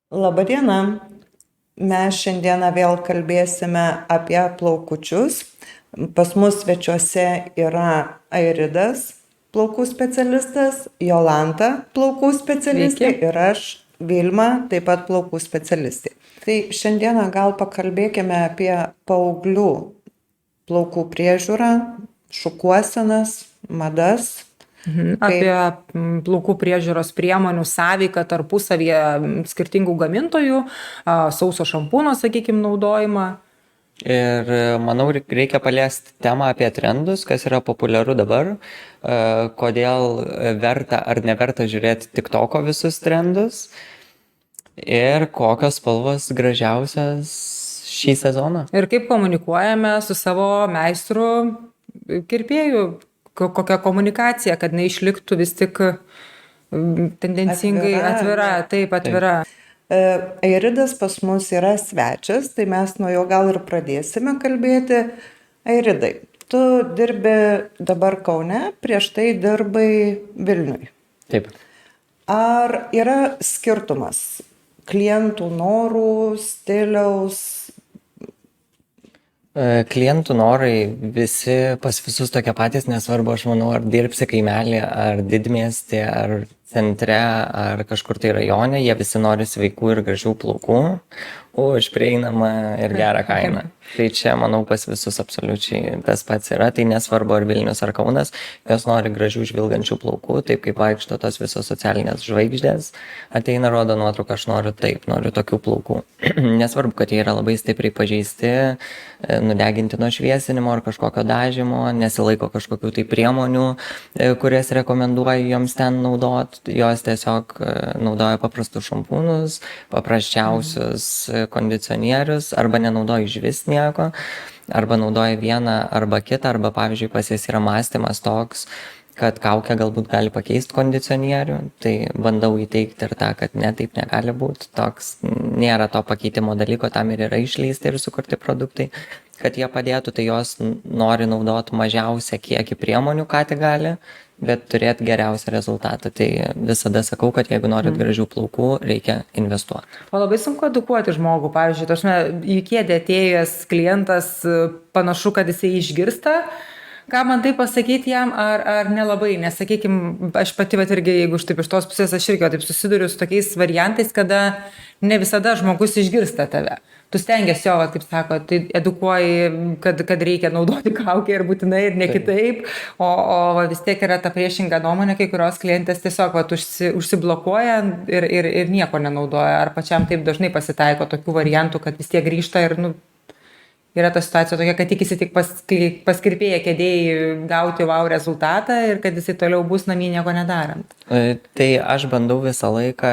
Labadiena. Mes šiandieną vėl kalbėsime apie plaukučius. Pas mus svečiuose yra Airidas, plaukų specialistas, Jolanta, plaukų specialistė Sveiki. ir aš, Vilma, taip pat plaukų specialistė. Tai šiandieną gal pakalbėkime apie paauglių plaukų priežiūrą, šukuosenas, madas. Apie plaukų priežiūros priemonių sąveiką tarpusavyje skirtingų gamintojų, sauso šampūno, sakykime, naudojimą. Ir manau, reikia paliesti temą apie trendus, kas yra populiaru dabar, kodėl verta ar neverta žiūrėti TikToko visus trendus ir kokios spalvos gražiausias šį sezoną. Ir kaip komunikuojame su savo meistru kirpėjų, kokia komunikacija, kad neišliktų vis tik tendencingai atvira, taip atvira. Airidas pas mus yra svečias, tai mes nuo jo gal ir pradėsime kalbėti. Airidai, tu dirbi dabar Kaune, prieš tai dirbai Vilniui. Taip. Ar yra skirtumas klientų norų, stiliaus? Klientų norai visi pas visus tokie patys, nesvarbu, aš manau, ar dirbsi kaimelį, ar didmiestį, ar centre, ar kažkur tai rajone, jie visi nori sveikų ir gražių plaukų už prieinamą ir gerą kainą. Tai čia, manau, pas visus absoliučiai tas pats yra, tai nesvarbu, ar Vilnius, ar Kaunas, jos nori gražių žvilgančių plaukų, taip kaip vaikšto tos visos socialinės žvaigždės, ateina, rodo nuotrauką, aš noriu taip, noriu tokių plaukų. Nesvarbu, kad jie yra labai stipriai pažeisti, nudeginti nuo šviesinimo ar kažkokio dažymo, nesilaiko kažkokių tai priemonių, kurias rekomenduoju joms ten naudot, jos tiesiog naudoja paprastus šampūnus, paprasčiausius kondicionierius, arba nenaudoja išvis nieko, arba naudoja vieną arba kitą, arba pavyzdžiui pas jas yra mąstymas toks, kad kaukę galbūt gali pakeisti kondicionierių, tai bandau įteikti ir tą, kad ne, taip negali būti, toks nėra to pakeitimo dalyko, tam ir yra išleisti ir sukurti produktai, kad jie padėtų, tai jos nori naudoti mažiausią kiekį priemonių, ką tik gali, bet turėti geriausią rezultatą. Tai visada sakau, kad jeigu norit gražių plaukų, reikia investuoti. O labai sunku edukuoti žmogų, pavyzdžiui, į kėdę atėjęs klientas panašu, kad jisai išgirsta, ką man tai pasakyti jam, ar nelabai, nes, sakykime, aš pati, irgi, jeigu iš tos pusės, aš irgi taip susiduriu su tokiais variantais, kada ne visada žmogus išgirsta tave. Tu stengiasi jo, kaip sako, tai edukuoji, kad reikia naudoti kaukę ir būtinai ir ne kitaip, o vis tiek yra ta priešinga nuomonė, kai kurios klientės tiesiog užsiblokuoja ir nieko nenaudoja. Ar pačiam taip dažnai pasitaiko tokių variantų, kad vis tiek grįžta ir yra ta situacija tokia, kad tikisi tik pas kirpėją kėdėjai gauti wow rezultatą ir kad jisai toliau bus namie nieko nedarant. Tai aš bandau visą laiką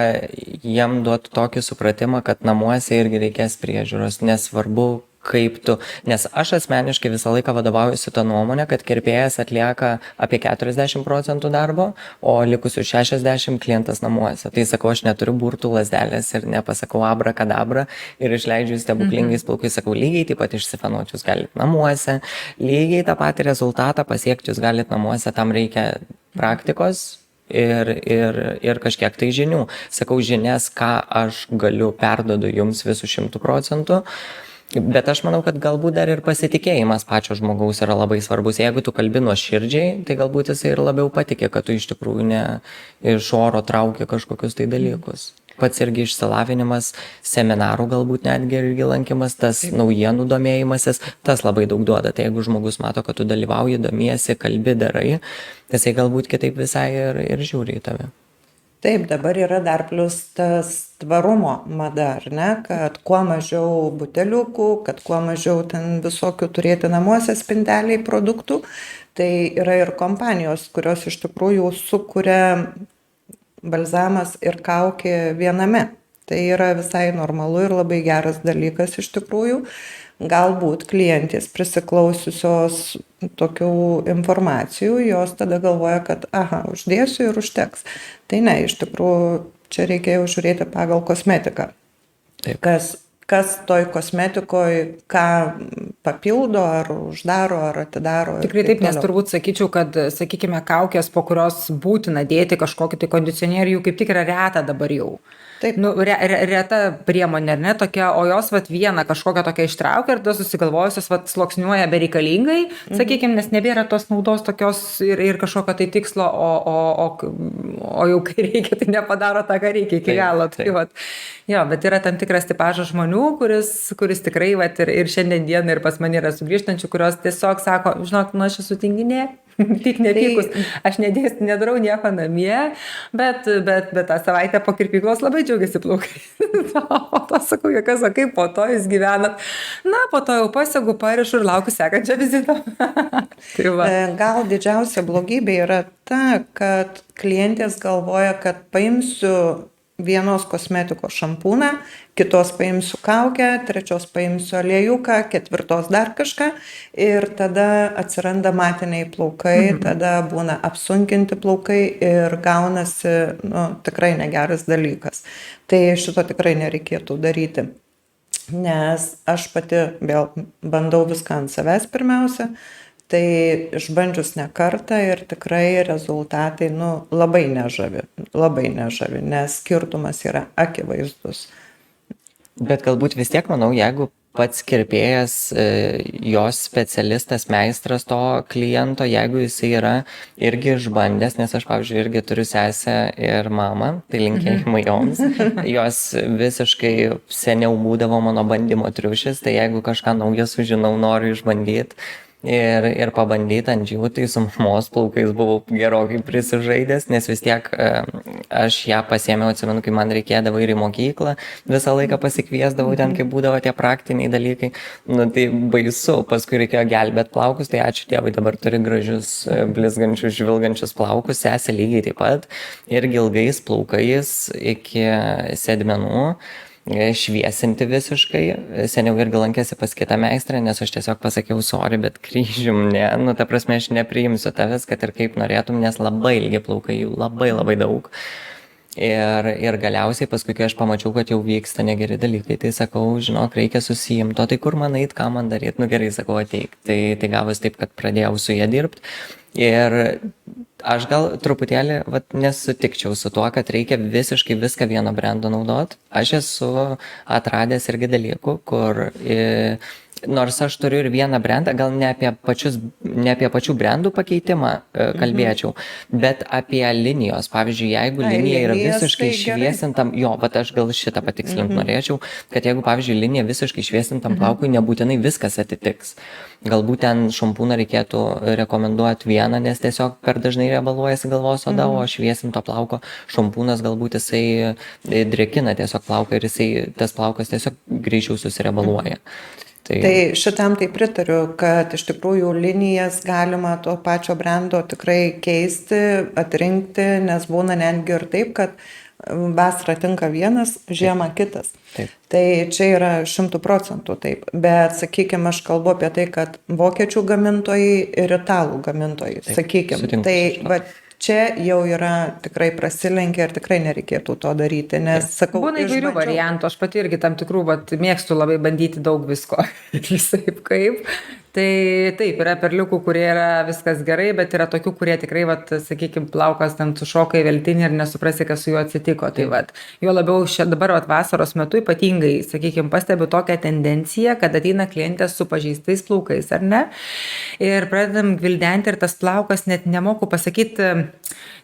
jiem duoti tokį supratimą, kad namuose irgi reikės priežiūros, nesvarbu kaip tu, nes aš asmeniškai visą laiką vadovaujuosi tą nuomonę, kad kirpėjas atlieka apie 40% darbo, o likusius 60% klientas namuose. Tai sakau, aš neturiu burtų lazdelės ir nepasakau abrakadabra ir išleidžiu stebuklingais plaukais, sakau, lygiai taip pat išsifenuoti jūs galite namuose, lygiai tą patį rezultatą pasiekti jūs galite namuose, tam reikia praktikos. Ir kažkiek tai žinių. Sakau, žinias, ką aš galiu perdodu jums visų 100%. Bet aš manau, kad galbūt dar ir pasitikėjimas pačio žmogaus yra labai svarbus. Jeigu tu kalbi nuoširdžiai, tai galbūt jisai ir labiau patikė, kad tu iš tikrųjų ne iš oro trauki kažkokius tai dalykus. Pats irgi išsilavinimas, seminarų galbūt netgi irgi lankymas, tas naujienų domėjimasis, tas labai daug duoda. Tai jeigu žmogus mato, kad tu dalyvauji, domiesi, kalbi, darai, tai jisai galbūt kitaip visai ir žiūri į tave. Taip, dabar yra dar plus tas tvarumo mada, ar ne, kad kuo mažiau buteliukų, kad kuo mažiau ten visokių turėti namuose spinteliai produktų. Tai yra ir kompanijos, kurios iš tikrųjų sukuria balzamas ir kaukė viename. Tai yra visai normalu ir labai geras dalykas iš tikrųjų. Galbūt klientės prisiklausiusios tokių informacijų, jos tada galvoja, kad uždėsiu ir užteks. Tai ne, iš tikrųjų, čia reikėjo žiūrėti pagal kosmetiką. Taip. Kas toj kosmetikoje, ką papildo, ar uždaro, ar atidaro. Tikrai taip, nes turbūt sakyčiau, kad, sakykime, kaukės, po kurios būtina dėti kažkokį tai kondicionierių, kaip tik yra reta dabar jau. Taip. Nu, reta priemonė, ar ne, tokia, o jos vat vieną kažkokią tokią ištraukia ir tada susigalvojusios vat sluoksniuoja bereikalingai, sakykime, nes nebėra tos naudos tokios ir kažkokio tai tikslo, o jau kai reikia, tai nepadaro tą, ką reikia iki galo. Tai vat, jo, bet yra tam tikras tipažas žmonių, kuris tikrai vat, ir šiandien dieną ir pas mane yra sugrįžtančių, kurios tiesiog sako, žinok, nu aš esu tinginė. Tik nepykus, aš nedarau nieko namie, bet tą savaitę po kirpyklos labai džiaugiasi plaukai. O to sakau, jokas, o kaip po to jūs gyvenat? Na, po to jau pasiegu, parišu ir laukiu sekančią vizitą. Tai va. Gal didžiausia blogybė yra ta, kad klientės galvoja, kad paimsiu vienos kosmetikos šampūną, kitos paimsiu kaukę, trečios paimsiu aliejuką, ketvirtos dar kažką ir tada atsiranda matiniai plaukai, tada būna apsunkinti plaukai ir gaunasi tikrai negeras dalykas. Tai šito tikrai nereikėtų daryti, nes aš pati vėl bandau viską ant savęs pirmiausia. Tai išbandžius ne kartą ir tikrai rezultatai labai nežavi, nes skirtumas yra akivaizdus. Bet galbūt vis tiek, manau, jeigu pats kirpėjas, jos specialistas, meistras to kliento, jeigu jisai yra irgi išbandęs, nes aš, pavyzdžiui, irgi turiu sesę ir mamą, tai linkėjimai joms, jos visiškai seniau būdavo mano bandymo triušis, tai jeigu kažką naujo sužinau, noriu išbandyti. Ir pabandyti ant jų, tai su mamos plaukais buvau gerokai prisižaidęs, nes vis tiek aš ją pasiėmiau, atsimenu, kai man reikėdavo ir į mokyklą, visą laiką pasikviesdavau ten, kai būdavo tie praktiniai dalykai. Nu, tai baisu, paskui reikėjo gelbėti plaukus, tai ačiū Dievui, dabar turi gražius, blizgančius, žvilgančius plaukus, sesė lygiai taip pat, irgi ilgais plaukais iki sėdmenų. Šviesinti visiškai, seniau irgi lankėsi pas kitą meistrą, nes aš tiesiog pasakiau, sorry, bet kryžium ne, ta prasme aš nepriimsiu tavęs, kad ir kaip norėtum, nes labai ilgi plaukai, jų labai daug. Ir galiausiai paskui, kai aš pamačiau, kad jau vyksta negeri dalykai, tai sakau, žinok, reikia susijimti, o tai kur man eit, ką man daryti, gerai, sakau, ateik. Tai gavos taip, kad pradėjau su jie dirbti. Ir aš gal truputėlį nesutikčiau su tuo, kad reikia visiškai viską vieno brendo naudot. Aš esu atradęs irgi dalykų, kur nors aš turiu ir vieną brendą, gal ne apie pačių brendų pakeitimą kalbėčiau, bet apie linijos. Pavyzdžiui, jeigu linija yra visiškai šviesintam, bet aš gal šitą patikslinti norėčiau, kad jeigu, pavyzdžiui, linija visiškai šviesintam plaukui, nebūtinai viskas atitiks. Galbūt ten šampūną reikėtų rekomenduoti vieną, nes tiesiog per dažnai riebaluojasi galvos oda, o šviesinto plauko šampūnas galbūt jisai drėkina tiesiog plauką ir tas plaukas tiesiog greičiau susiriebaluoja. Tai šitam tai pritariu, kad iš tikrųjų linijas galima to pačio brendo tikrai keisti, atrinkti, nes būna netgi ir taip, kad vasarą tinka vienas, žiemą kitas. Taip. Tai čia yra 100% taip, bet sakykime, aš kalbu apie tai, kad vokiečių gamintojai ir italų gamintojai, sakykime, tai čia jau yra tikrai prasilenkia ir tikrai nereikėtų to daryti, nes sakau, būna įvairių variantų, aš pati irgi tam tikrų, mėgstu labai bandyti daug visko, visaip kaip. Tai taip, yra perliukų, kurie yra viskas gerai, bet yra tokių, kurie tikrai, sakykime, plaukas ten sušoka į veltinį ir nesuprasi, kas su juo atsitiko. Tai jo labiau dabar vasaros metu ypatingai, sakykime, pastebiu tokią tendenciją, kad ateina klientės su pažeistais plaukais, ar ne? Ir pradedam gvildenti ir tas plaukas net nemoku pasakyti,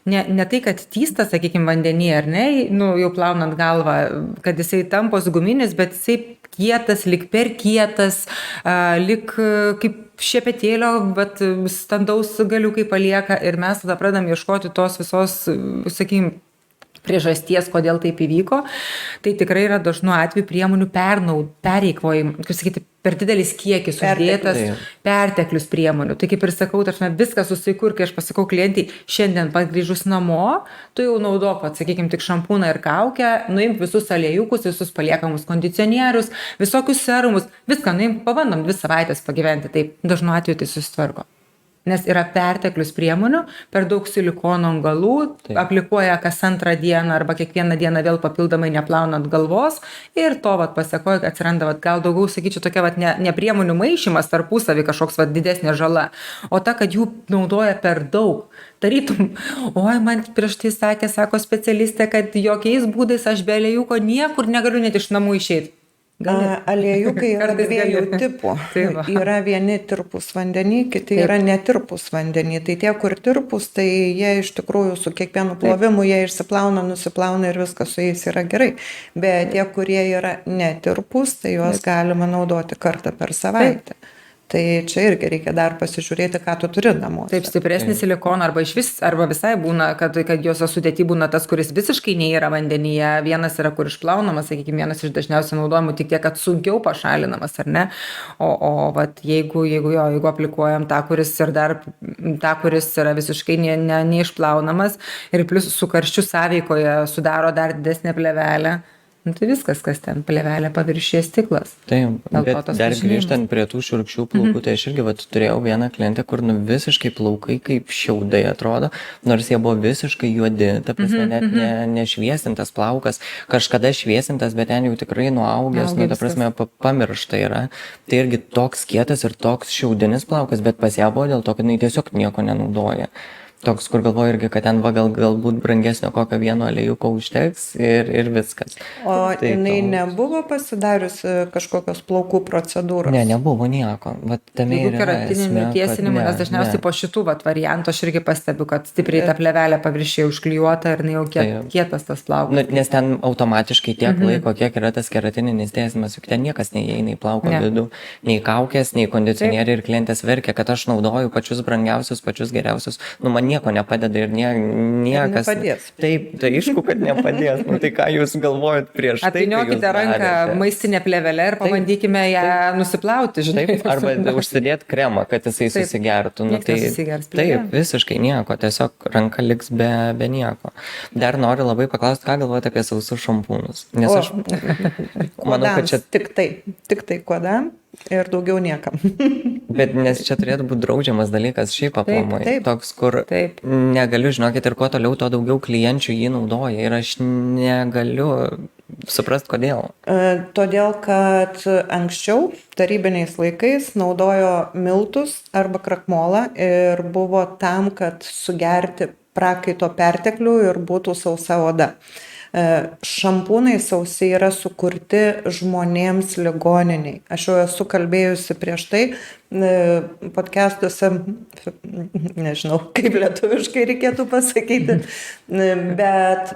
ne tai, kad tįsta, sakykime, vandenį, ar ne, jau plaunant galvą, kad jisai tampos guminis, bet jisai kietas, lyg per kietas, lyg kaip šepetėlio, bet standaus galiukai palieka ir mes tada pradam ieškoti tos visos, sakykime, priežasties, kodėl taip įvyko. Tai tikrai yra dažnu atveju priemonių pereikvojimų, kaip sakyti, per didelis kiekis uždėtas perteklius priemonių. Tai kaip ir sakau, viskas susaiku ir kai aš pasakau klientai, šiandien grįžus namo, tu jau naudok, sakykime, tik šampūną ir kaukę, nuimk visus aliejukus, visus paliekamus kondicionierius, visokius serumus, viską nuimk, pabandom 2 savaitės pagyventi, taip dažnu atveju tai susitvarko. nes yra perteklius priemonių, per daug silikono ant galų, aplikuoja kas antrą dieną arba kiekvieną dieną vėl papildomai neplaunant galvos ir to pasekoja, atsiranda gal daugiau, sakyčiau, tokia ne priemonių maišymas tarpusavį kažkoks didesnė žala, o ta, kad jų naudoja per daug. Tarytum, oi, man prieš tai sakė, sako specialistė, kad jokiais būdais aš be aliejūko niekur negaliu net iš namų išeiti. Aliejukai yra dviejų tipų. Yra vieni tirpus vandenį, kiti yra netirpus vandenį. Tai tie, kur tirpus, tai jie iš tikrųjų su kiekvienu plovimu jie išsiplauna, nusiplauna ir viskas su jais yra gerai. Bet tie, kurie yra netirpus, tai juos galima naudoti kartą per savaitę. Tai čia irgi reikia dar pasižiūrėti, ką tu turi namuose. Taip, stipresnį silikoną arba visai būna, kad jos sudėty būna tas, kuris visiškai neįra vandenyje. Vienas yra, kur išplaunamas, sakykime, vienas iš dažniausiai naudojamų, tik tiek, kad sunkiau pašalinamas, ar ne? O jeigu aplikuojam tą, kuris yra visiškai neišplaunamas ir plus su karščiu sąveikoje sudaro dar didesnę plėvelę, tai viskas, kas ten plėvelė paviršyje stiklas. Taip, bet dar grįžtant prie tų šiurkščių plaukų, tai aš irgi turėjau vieną klientę, kur visiškai plaukai kaip šiaudai atrodo, nors jie buvo visiškai juodi, ta prasme net nešviesintas plaukas, kažkada šviesintas, bet ten jau tikrai nuaugęs, ta prasme pamiršta yra. Tai irgi toks kietas ir toks šiaudinis plaukas, bet pas ją buvo dėl to, kad jinai tiesiog nieko nenaudoja. Toks, kur galvoju irgi, kad ten galbūt brangesnio kokio vieno aliejuko užteks ir viskas. O jinai nebuvo pasidariusi kažkokios plaukų procedūros? Ne, nebuvo nieko. Jeigu keratininių tiesinimų, nes dažniausiai po šitų variantų aš irgi pastebiu, kad stipriai ta plėvelė paviršyje užklijuota ir jau kietas tas plaukas. Nes ten automatiškai tiek laiko, kiek yra tas keratininis tiesimas, juk ten niekas neįeina į plauko vidų, nei kaukės, nei kondicionieriai ir klientės verkia, kad aš naudoju pačius brangiausius, pačius geriausius. Man nieko nepadeda ir niekas. Nepadės. Taip, tai aišku, kad nepadės. Tai ką jūs galvojat prieš tai? Apvyniokite ranką maistinę plėvelę ir pabandykime ją nusiplauti, žinai. Taip, arba užsidėti kremą, kad jisai susigertų. Taip, visiškai nieko, tiesiog ranka liks be nieko. Dar noriu labai paklausti, ką galvojate apie sausus šampūnus. Nes aš manau, kad čia tik tai kuodam ir daugiau niekam. Bet nes čia turėtų būti draudžiamas dalykas šiaip aplamai. Toks, kur negaliu, žinokit, ir kuo toliau, to daugiau klienčių jį naudoja. Ir aš negaliu suprast, kodėl. Todėl, kad anksčiau, tarybiniais laikais, naudojo miltus arba krakmolą ir buvo tam, kad sugerti prakaito perteklių ir būtų sausa oda. Šampūnai sausi yra sukurti žmonėms ligoniniai. Aš jau esu kalbėjusi prieš tai podcastuose, nežinau, kaip lietuviškai reikėtų pasakyti, bet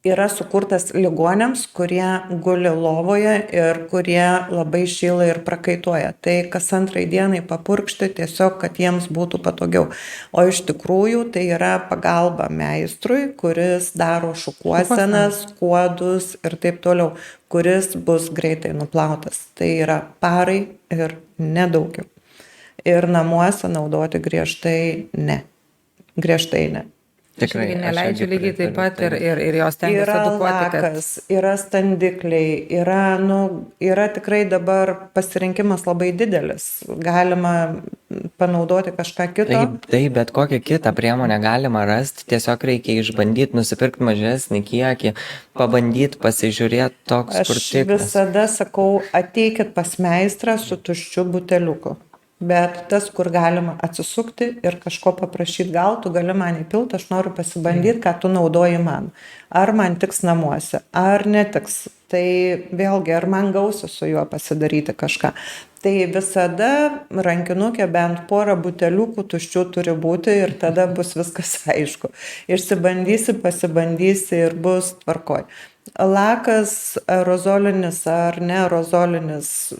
yra sukurtas ligoniams, kurie guli lovoje ir kurie labai šyla ir prakaituoja. Tai kas antrai dienai papurkšti tiesiog, kad jiems būtų patogiau. O iš tikrųjų tai yra pagalba meistrui, kuris daro šukuosenas, kuodus ir taip toliau, kuris bus greitai nuplautas. Tai yra parai ir nedaugiau. Ir namuose naudoti griežtai ne. Tikrai, aš neleidžiu lygiai taip pat ir jos tengiasi edukuoti, kad... Yra lakas, yra standikliai, yra tikrai dabar pasirinkimas labai didelis. Galima panaudoti kažką kito. Taip, bet kokią kitą priemonę galima rasti, tiesiog reikia išbandyti, nusipirkti mažesnį kiekį, pabandyti, pasižiūrėti toks, kur tikras. Aš visada sakau, ateikit pas meistrą su tuščiu buteliuku. Bet tas, kur galima atsisukti ir kažko paprašyti, gal tu gali man įpilti, aš noriu pasibandyti, ką tu naudoji man. Ar man tiks namuose, ar netiks. Tai vėlgi, ar man gausi su juo pasidaryti kažką. Tai visada rankinukė bent porą buteliukų tuščių turi būti ir tada bus viskas aišku. Išsibandysi, pasibandysi ir bus tvarkoj. Lakas aerozolinis ar ne aerozolinis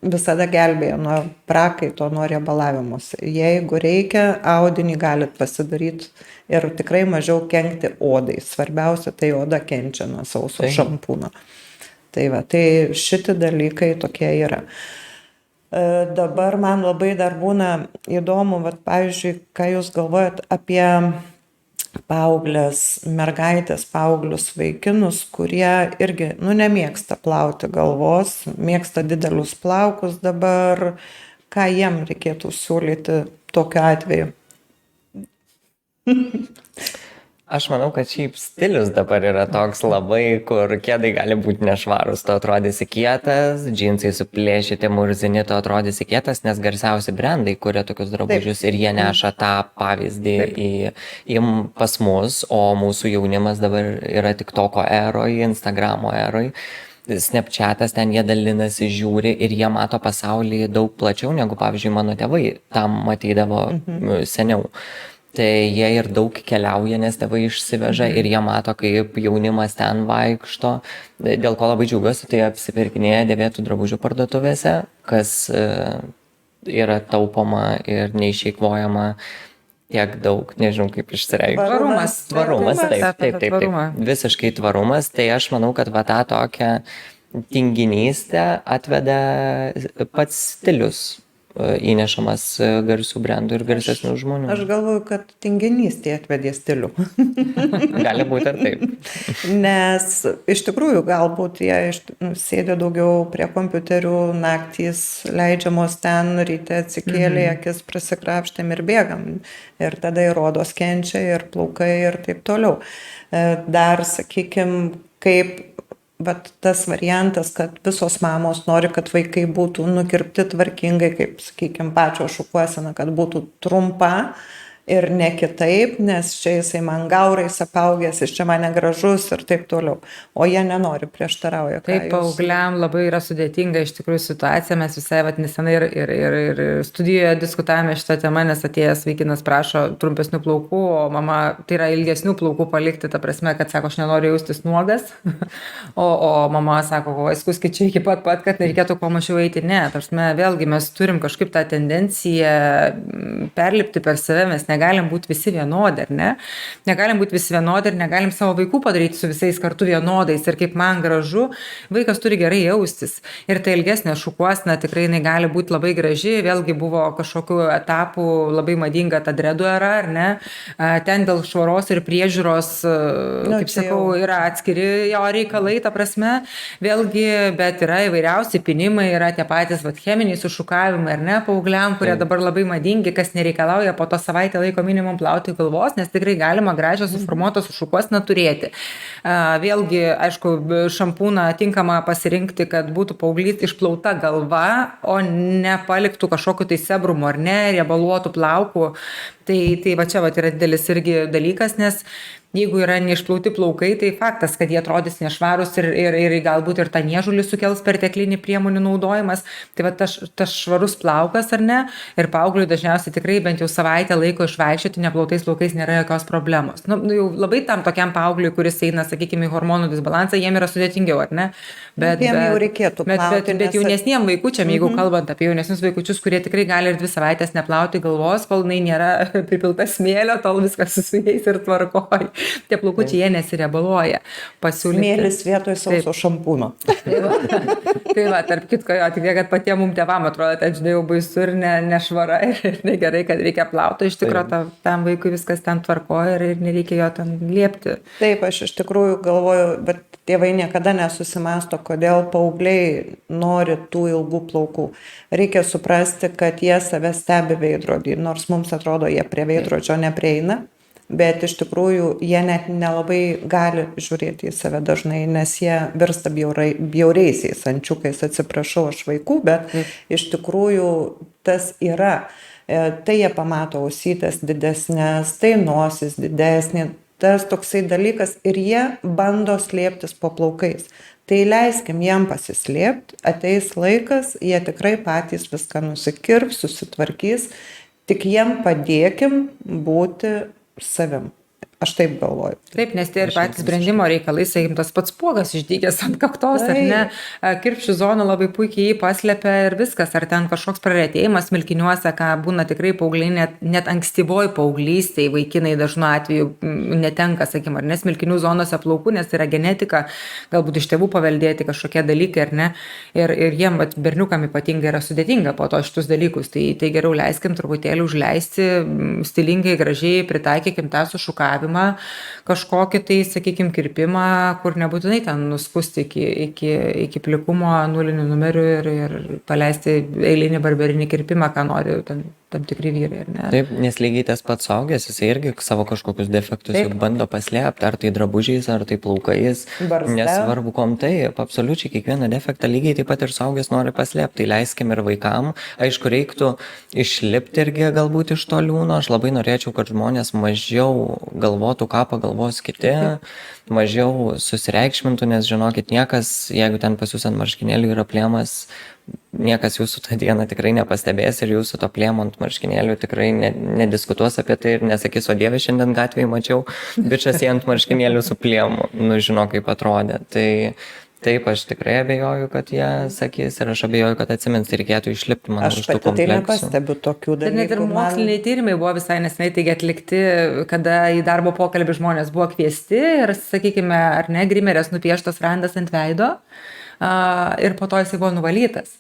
visada gelbėja nuo prakaito, nuo riebalavimuose. Jeigu reikia, audinį galit pasidaryti ir tikrai mažiau kenkti odai. Svarbiausia, tai oda kenčia nuo sauso šampūno. Tai šitie dalykai tokie yra. Dabar man labai dar būna įdomu, pavyzdžiui, ką jūs galvojat apie paauglės, mergaitės, paauglius vaikinus, kurie irgi, nemėgsta plauti galvos, mėgsta didelius plaukus dabar, ką jiem reikėtų siūlyti tokiu atveju. Aš manau, kad šiaip stilius dabar yra toks labai, kur kėdai gali būti nešvarus, tu atrodysi kietas, džinsai suplėšyti, murzini, tu atrodysi kietas, nes garsiausi brandai kuria tokius drabužius ir jie neša tą pavyzdį pas mus, o mūsų jaunimas dabar yra TikToko eroj, Instagramo eroj. Snapchatas, ten jie dalinasi, žiūri ir jie mato pasaulį daug plačiau negu, pavyzdžiui, mano tėvai tam matydavo seniau. Tai jie ir daug keliauja, nes tėvai išsiveža ir jie mato, kaip jaunimas ten vaikšto. Dėl ko labai džiaugiuosi, tai apsipirkinėja dėvėtų drabužių parduotuvėse, kas yra taupoma ir neišeikvojama tiek daug, nežinau kaip išsireikšti. Tvarumas, taip. Visiškai tvarumas. Tai aš manau, kad va tą tokią tinginystę atveda pats stilius įnešamas garsių brandų ir garsesnių žmonių. Aš galvoju, kad tinginystė atvedė stilių. Gali būti ir taip. Nes iš tikrųjų galbūt jie sėdė daugiau prie kompiuterių, naktys leidžiamos ten, ryte atsikėlė, akis prasikrapštėm ir bėgam. Ir tada ir odos kenčia, ir plaukai, ir taip toliau. Dar, sakykime, kaip bet tas variantas, kad visos mamos nori, kad vaikai būtų nukirpti tvarkingai, kaip, sakykime, pačio šukuosena, kad būtų trumpa ir ne kitaip, nes čia jisai man gaurais apaugęs, jis čia mane gražus ir taip toliau. O jie nenori, prieštarauja. Taip, paaugliam labai yra sudėtinga iš tikrųjų situacija. Mes visai nesenai ir studijoje diskutavome šitą temą, nes atėjęs vaikinas prašo trumpesnių plaukų, o mama, tai yra ilgesnių plaukų palikti, ta prasme, kad sako, aš nenoriu jaustis nuogas. O mama sako, skuskit čia iki pat, kad nereikėtų kuo mažiau eiti. Ne, ta prasme, vėlgi mes turim kažkaip tą tendenciją perlipti per save, mes negalim būti visi vienodi, ar ne? Negalim būti visi vienodi ir negalim savo vaikų padaryti su visais kartu vienodais. Ir kaip man gražu, vaikas turi gerai jaustis. Ir tai ilgesnė šukuosena tikrai jinai gali būti labai graži. Vėlgi buvo kažkokiu etapu labai madinga ta dredų era, ar ne? Ten dėl švaros ir priežiūros, kaip sakau, yra atskiri jo reikalai, ta prasme. Vėlgi, bet yra įvairiausi pinimai, yra tie patys cheminiai sušukavimai, ar ne, paaugliam, kurie dabar labai madingi, kas nereikalauja po to savaitę laiko minimum plauti galvos, nes tikrai galima gražią suformuotą sušukuoseną turėti. Vėlgi, aišku, šampūną tinkamą pasirinkti, kad būtų paauglys išplauta galva, o nepaliktų kažkokiu tai sebrumu ar ne, riebaluotų plaukų. Tai va čia yra didelis irgi dalykas, nes jeigu yra neišplauti plaukai, tai faktas, kad jie atrodys nešvarus ir galbūt ir tą niežulį sukels perteklinį priemonių naudojimas. Tai va tas švarus plaukas, ar ne, ir paaugliui dažniausiai tikrai bent jau savaitę laiko išvaikščioti neplautais plaukais nėra jokios problemos. Jau labai tam tokiam paaugliui, kuris eina, sakykime, į hormonų disbalansą, jiem yra sudėtingiau, ar ne? Bet jau reikėtų plauti. Bet jaunesniem vaikučiam, jeigu kalbant apie jaunesnius vaikučius, kurie tikrai gali ir 2 savaitės neplauti galvos, kol jinai nėra pripilta smėlio, tol viskas su jais ir tvarkoj. Tie plaukučiai jie nesiriebaluoja. Smėlis vietoj sauso šampūno. Tai va, tarp kitko, tik kad patiem mums tėvam atrodo, kad žinai, jau baisu ir nešvara ir negerai, kad reikia plauti. Iš tikrųjų, tam vaikui viskas ten tvarkoja ir nereikia jo ten liepti. Taip, aš iš tikrųjų galvoju, bet tėvai niekada nesusimąsto, kodėl paaugliai nori tų ilgų plaukų. Reikia suprasti, kad jie save stebi veidrodį, nors mums atrodo, jie prie veidrodžio neprieina. Bet iš tikrųjų jie net nelabai gali žiūrėti į save dažnai, nes jie virsta bjauriaisiais ančiukais, atsiprašau aš vaikų, bet iš tikrųjų tas yra. Tai jie pamato ausytės didesnės, tai nosis didesnė, tas toksai dalykas ir jie bando slėptis po plaukais. Tai leiskim jiem pasislėpti, ateis laikas, jie tikrai patys viską nusikirps, susitvarkys, tik jiem padėkim būti savim. Aš taip galvoju. Taip, nes tai ir patys brendimo reikalai, sakykim, tas pats spuogas išdygęs ant kaktos, ar ne, kirpšių zona labai puikiai jį paslepia ir viskas, ar ten kažkoks praretėjimas smilkiniuose, ką būna tikrai paaugliai, net ankstyvoj paauglystėj vaikinai dažnu atveju netenka, sakykim, ar ne, smilkinių zonose plaukų, nes tai yra genetika, galbūt iš tėvų paveldėti kažkokie dalykai, ar ne, ir jiem, berniukam ypatingai yra sudėtinga po to šitus dalykus, tai geriau leiskim truputėlį užleisti, stilingai, gražiai pritaikykim tą sušukavimą, kažkokį tai, sakykime, kirpimą, kur nebūtinai ten nuskusti iki plikumo nulinių numerių ir paleisti eilinį barberinį kirpimą, ką nori ten tam tikri vyrai, ar ne? Taip, nes lygiai tas pats suaugęs, jis irgi savo kažkokius defektus juk bando paslėpti, ar tai drabužiais, ar tai plaukais, Barzda. nesvarbu kom, taip, absoliučiai kiekvieną defektą lygiai taip pat ir suaugęs nori paslėpti, tai leiskim ir vaikam, aišku, reiktų išlipti irgi galbūt iš to liūno, aš labai norėčiau, kad žmonės mažiau galvotų, ką pagalvos kiti, mažiau susireikšmintų, nes žinokit, niekas, jeigu ten pas jūs ant marškinėlių yra plėmas, niekas jūsų tą dieną tikrai nepastebės ir jūsų to plėmo ant marškinėlių tikrai nediskutuos apie tai ir nesakys, o dieve, šiandien gatvėje mačiau bičas ant marškinėlių su plėmu, nu žino kaip atrodė. Tai taip, aš tikrai abejoju, kad jie sakys ir aš abejoju, kad atsimins, tai reikėtų išlipti, manau, Aš iš tų pati tai kompleksų. nepastebiu tokių Bet net ir dalykų. moksliniai tyrimai buvo visai neseniai taigi atlikti, kada į darbo pokalbį žmonės buvo kviesti ir, sakykime, ar ne, grimerės nupieštos randas ant veido ir po to jisai buvo nuvalytas.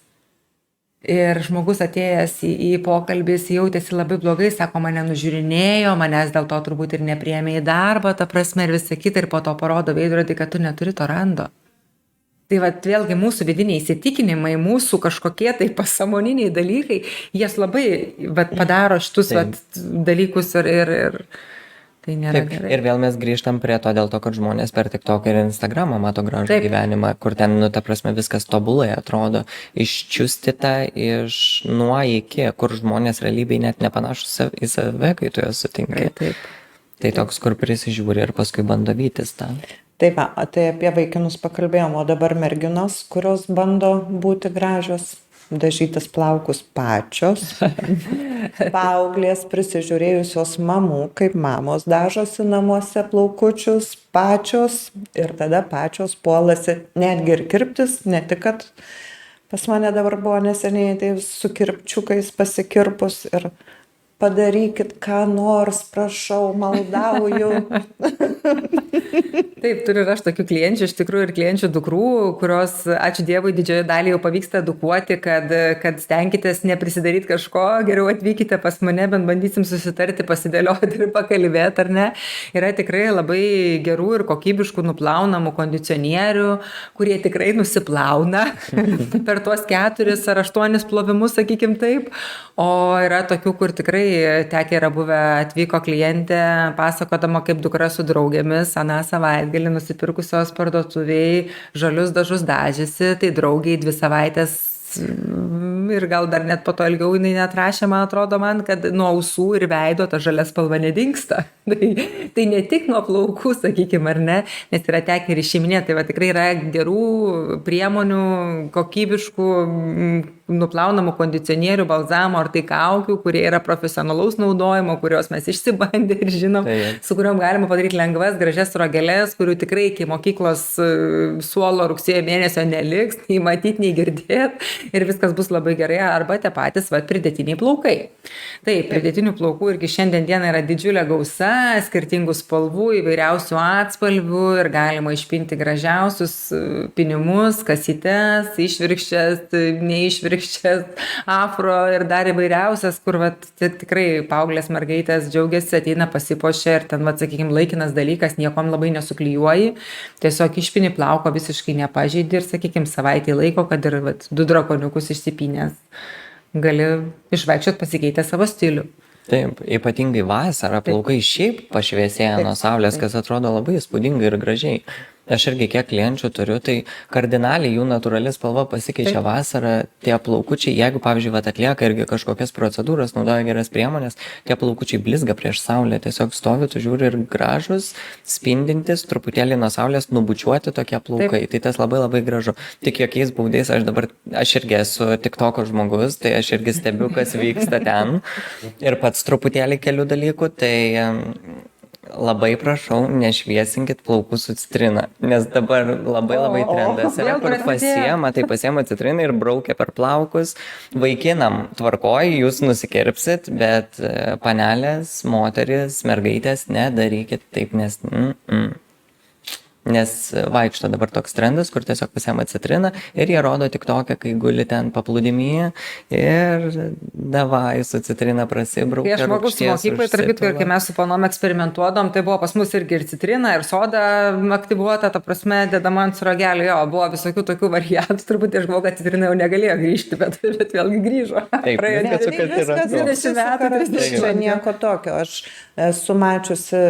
Ir žmogus atėjęs į pokalbį, jis jautėsi labai blogai, sako, mane nužiūrinėjo, manęs dėl to turbūt ir nepriėmė į darbą, ta prasme ir visą kitą, ir po to parodo veidrodį, kad tu neturi to rando. Tai vat, vėlgi mūsų vidiniai įsitikinimai, mūsų kažkokie tai pasąmoniniai dalykai, jas labai padaro šitus dalykus ir tai nėra Taip, gerai. ir vėl mes grįžtam prie to dėl to, kad žmonės per TikTok ir Instagramą mato gražų gyvenimą, kur ten, nu, ta prasme, viskas tobulai atrodo, iščiustita iš nuo iki, kur žmonės realybėj net nepanašus į save, kai tu juos sutinki. Taip. Tai toks, kur prisižiūri ir paskui bando vytis tą. Taip, tai apie vaikinus pakalbėjom, o dabar merginos, kurios bando būti gražios, dažytis plaukus pačios, paauglės prisižiūrėjusios mamų, kaip mamos dažosi namuose plaukučius pačios ir tada pačios puolasi netgi ir kirptis, ne tik, kad pas mane dabar buvo neseniai tai su kirpčiukais pasikirpus ir padarykit ką nors, prašau, maldauju. Taip, turiu ir aš tokių klienčių, iš tikrųjų ir klienčių dukrų, kurios, ačiū Dievui, didžioji dalį jau pavyksta edukuoti, kad stenkitės neprisidaryti kažko, geriau atvykite pas mane, bent bandysim susitarti, pasidėlioti ir pakalbėti, ar ne. Yra tikrai labai gerų ir kokybiškų nuplaunamų kondicionierių, kurie tikrai nusiplauna per tuos 4 ar 8 plovimus, sakykim taip. O yra tokių, kur tikrai tekę yra buvę, atvyko klientė, pasakodama, kaip dukra su draugėmis aną savaitgalį nusipirkusios parduotuviai žalius dažus dažėsi, tai draugiai 2 savaitės ir gal dar net po to ilgiau jinai netrašė, man atrodo man, kad nuo ausų ir veido ta žalia spalva nedingsta. Tai ne tik nuo plaukų, sakykime, ar ne, nes yra tekę ir išiminėti, tai va tikrai yra gerų priemonių, kokybiškų, nuplaunamų kondicionierių, balzamo ar tai kaukių, kurie yra profesionalaus naudojimo, kurios mes išsibandę ir žinom, su kuriuom galima padaryti lengvas, gražias rogeles, kurių tikrai iki mokyklos suolo rugsėjo mėnesio neliks, nei matyti, nei girdėti ir viskas bus labai gerai, arba tie patys pridėtiniai plaukai. Taip, pridėtinių plaukų irgi šiandien dieną yra didžiulė gausa, skirtingų spalvų, įvairiausių atspalvių ir galima išpinti gražiausius pinimus, kasytes, išvirkščias, neišvirkščias, afro ir dar įvairiausias, kur tikrai paauglės mergaitės džiaugiasi, ateina pasipuošia ir ten, sakykime, laikinas dalykas, niekom labai nesuklijuoji, tiesiog išpini plauko visiškai nepažeidi ir, sakykime, savaitį laiko, kad ir 2 drakoniukus išsipinęs, gali išvaikščiot pasikeitę savo stilių. Taip, ypatingai vasarą plaukai šiaip pašviesėja nuo saulės, kas atrodo labai įspūdingai ir gražiai. Aš irgi kiek klienčių turiu, tai kardinaliai jų natūrali spalva pasikeičia vasarą, tie plaukučiai, jeigu, pavyzdžiui, atlieka irgi kažkokias procedūras, naudoja geras priemonės, tie plaukučiai blizga prieš saulę, tiesiog stovi, tu žiūri ir gražus, spindintis, truputėlį nuo saulės nubučiuoti tokie plaukai. Taip. Tai tas labai labai gražu. Tik jokiais būdais, aš irgi esu TikToko žmogus, tai aš irgi stebiu, kas vyksta ten ir pats truputėlį kelių dalykų, tai labai prašau, nešviesinkit plaukų su citrina, nes dabar labai trendas yra, kur pasiema citriną ir braukia per plaukus. Vaikinam tvarkoj, jūs nusikirpsit, bet panelės, moteris, mergaitės, nedarykit taip, nes Nes vaikšto dabar toks trendas, kur tiesiog pasiema citriną ir jie rodo tik tokią, kai guli ten paplūdimyje ir davai su citrina prasibrauk. Kai aš mokiausi mokykloje, tarp kitko, ir kai mes su panom eksperimentuodom, tai buvo pas mus irgi ir citrina, ir soda aktyvuota, ta prasme, dedama ant srogelio, jo, buvo visokių tokių variantų, turbūt ir žmoga citrina jau negalėjo grįžti, bet vėlgi grįžo. Taip, Praėjo viskas Viskas 20 metų, 30 čia nieko tokio. Aš esu mačiusi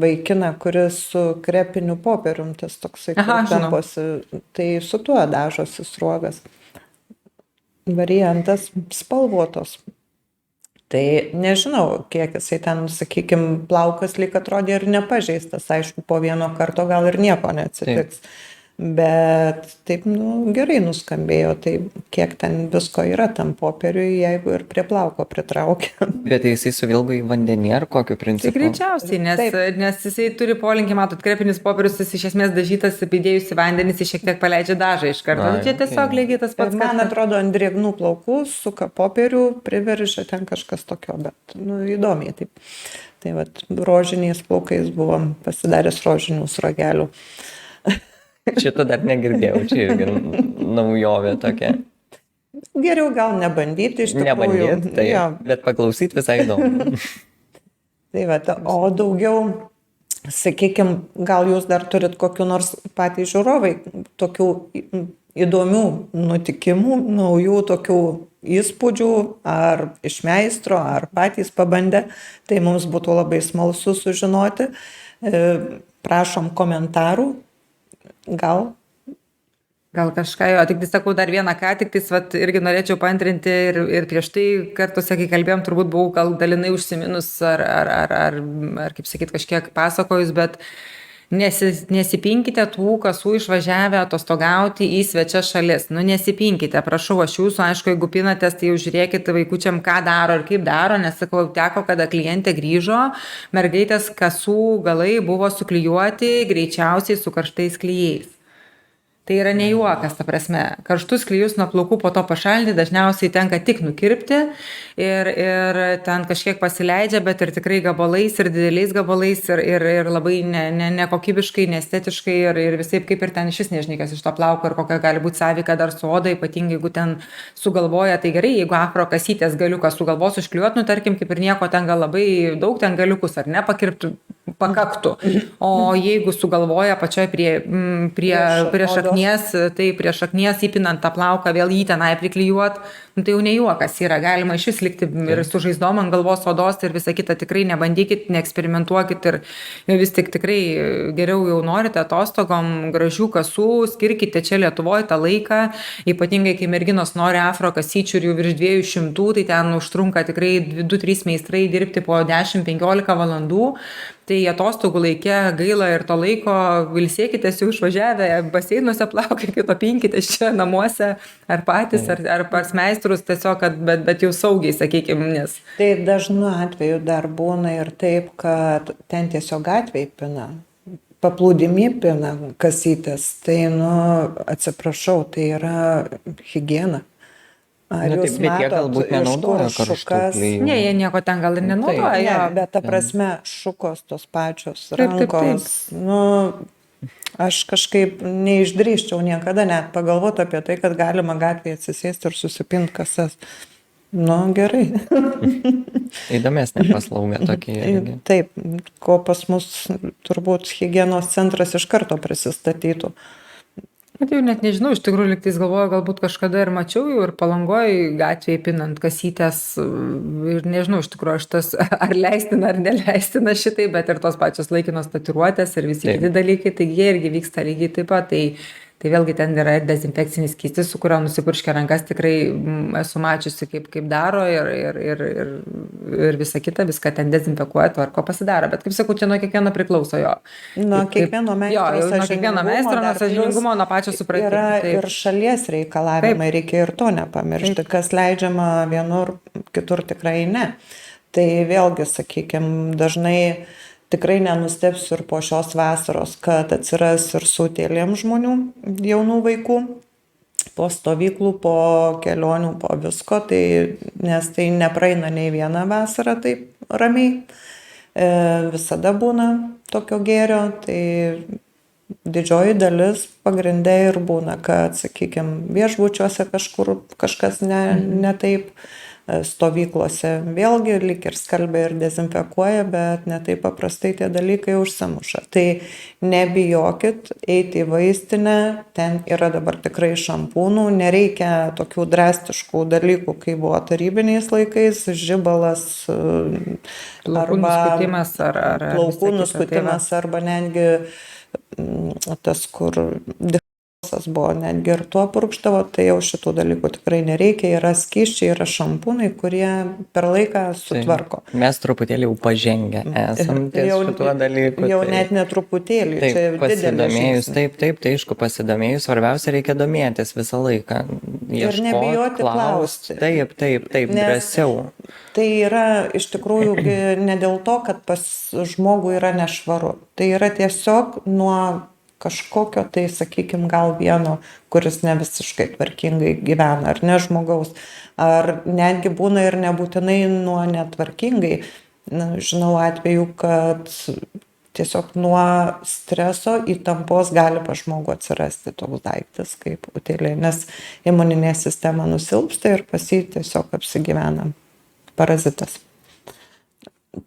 vaikiną, kuris su krepiniu popierium, tas toksai Aha, žinau. tamposi, tai su tuo dažosi sruogas. Variantas spalvotos. Tai nežinau, kiek jisai ten, sakykime, plaukas lyg atrodė ir nepažeistas. Aišku, po vieno karto gal ir nieko neatsitiks. Bet taip, gerai nuskambėjo, tai kiek ten visko yra tam popieriui, jeigu ir prie plauko pritraukia. Bet jisai suvilgo į vandenį ar kokiu Tai principu? greičiausiai, nes jisai turi polinkį, matot, krepinis popierius, jis iš esmės dažytas, įdėjus į vandenį, jis šiek tiek paleidžia dažą iš karto. Ai, Čia tiesiog lygiai tas pats, Man atrodo, ant drėgnų plaukų suka popierių, priveržia ten kažkas tokio, bet įdomiai taip. Tai vat, rožiniais plaukais buvom pasidaręs rožinių srogelių. Šitą dar negirdėjau, čia irgi naujovė tokia. Geriau gal nebandyti iš tikrųjų. Nebandyti, tai, Jo. bet paklausyti visai įdomu. Tai va, o daugiau, sakykime, gal jūs dar turit kokiu nors patys žiūrovai, tokių įdomių nutikimų, naujų tokių įspūdžių, ar iš meistro, ar patys pabandę, tai mums būtų labai smalsu sužinoti. Prašom komentarų, gal. Gal kažką, jo, tik sakau dar vieną ką, tik tais vat, irgi norėčiau paantrinti ir prieš tai kartuose, kai kalbėjom, turbūt buvau gal dalinai užsiminus ar kaip sakyt, kažkiek pasakojus, bet nesipinkite tų kasų išvažiavę atostogauti į svečias šalis. Nesipinkite, prašau, aš jūsų, aišku, jeigu pinatės, tai jau žiūrėkite vaikučiam, ką daro ir kaip daro, nes sakau, teko, kada klientė grįžo, mergaitės kasų galai buvo suklijuoti greičiausiai su karštais klijais. Tai yra ne juokas, ta prasme, karštus klijus nuo plaukų po to pašalinti dažniausiai tenka tik nukirpti ir ten kažkiek pasileidžia, bet ir tikrai gabalais ir dideliais gabalais ir labai nekokybiškai, neestetiškai ir visaip kaip ir ten šis nežinai, kas iš to plauko ir kokia gali būti sąveika dar su oda, ypatingai jeigu ten sugalvoja, tai gerai, jeigu afro kasytės galiuką sugalvos užklijuot, tarkim, kaip ir nieko ten gal labai daug ten galiukus ar ne pakirptų, pakaktų. O jeigu sugalvoja pačioj prie šaknies, tai prie šaknies įpinant tą plauką, vėl jį tenai priklijuot, tai jau ne juokas yra, galima iš vis likti ir su žaizdom ant galvos odos ir visą kitą, tikrai nebandykit, neeksperimentuokit ir vis tik tikrai geriau jau norite atostogom, gražių kasų, skirkite čia Lietuvoje tą laiką, ypatingai kai merginos nori afro kasyčių ir jų virš 200, tai ten užtrunka tikrai 2-3 meistrai dirbti po 10-15 valandų. Tai atostogų laikė gaila ir to laiko, ilsėkitės jau išvažiavę, baseinuose plaukite, topinkitės čia namuose, ar patys, ar pas meistrus, tiesiog, bet jau saugiai, sakykime, nes. Tai dažnu atveju dar būna ir taip, kad ten tiesiog gatvėj pina, paplūdimy pina kasytės, tai, atsiprašau, tai yra higiena. Ar jūs bet jie galbūt nenaudoja karštų klijų. Ne, jie nieko ten gal ir nenaudoja. Ne, bet ta prasme, šukos tos pačios, rankos, aš kažkaip neišdrįščiau niekada net pagalvoti apie tai, kad galima gatvėje atsisėsti ir susipinti kasas. Gerai. Įdomesnė paslauga tokia. Taip, ko pas mus turbūt higienos centras iš karto prisistatytų. Bet jau net nežinau, iš tikrųjų liktais galvoju, galbūt kažkada ir mačiau jau ir Palangoj gatvėje pinant kasytės ir nežinau, iš tikrųjų, ar leistina ar neleistina šitai, bet ir tos pačios laikinos tatuiruotės ir visi kiti dalykai, tai jie irgi vyksta lygiai taip pat. Tai vėlgi ten yra dezinfekcinis skystis, su kurio nusipurškia rankas, tikrai esu mačiusi, kaip daro ir visa kita, viską ten dezinfekuoja, tvarko pasidaro. Bet kaip sakau, čia nuo kiekvieno priklauso jo. Nuo kiekvieno meistro. Jo, nuo kiekvieno meistro, nuo sąžiningumo, nuo pačio supratimo. Yra ir šalies reikalavimai, reikia ir to nepamiršti, kas leidžiama vienur, kitur tikrai ne. Tai vėlgi, sakykime, dažnai tikrai nenustebsiu ir po šios vasaros, kad atsiras ir su utėlėm žmonių, jaunų vaikų, po stovyklų, po kelionių, po visko, nes tai nepraeina nei vieną vasarą taip ramiai, visada būna tokio gėrio, tai didžioji dalis pagrinde ir būna, kad, sakykime, viešbučiuose kažkur kažkas ne taip, stovyklose vėlgi lyg ir skalbia ir dezinfekuoja, bet ne taip paprastai tie dalykai užsimuša. Tai nebijokit eiti į vaistinę, ten yra dabar tikrai šampūnų, nereikia tokių drastiškų dalykų, kaip buvo tarybiniais laikais, žibalas Plaukų nuskutimas ar plaukų nuskutimas arba netgi tas, kur dichosas buvo, netgi ir tuo purkštavo, tai jau šitų dalykų tikrai nereikia, yra skysčiai, yra šampūnai, kurie per laiką sutvarko. Mes truputėlį jau pažengę esam ties šituo dalyku. Jau net netruputėlį, čia pasidomėjus, taip, tai aišku, pasidomėjus, svarbiausia reikia domėtis visą laiką. Ir nebijoti klausti. Taip, drąsiau. Tai yra iš tikrųjų ne dėl to, kad pas žmogų yra nešvaru. Tai yra tiesiog nuo kažkokio tai, sakykime, gal vieno, kuris ne visiškai tvarkingai gyvena, ar ne žmogaus. Ar netgi būna ir nebūtinai nuo netvarkingai. Žinau atvejų, kad tiesiog nuo streso įtampos gali pas žmogų atsirasti toks daiktas kaip utėlė, nes imuninė sistema nusilpsta ir pas jį tiesiog apsigyvena parazitas.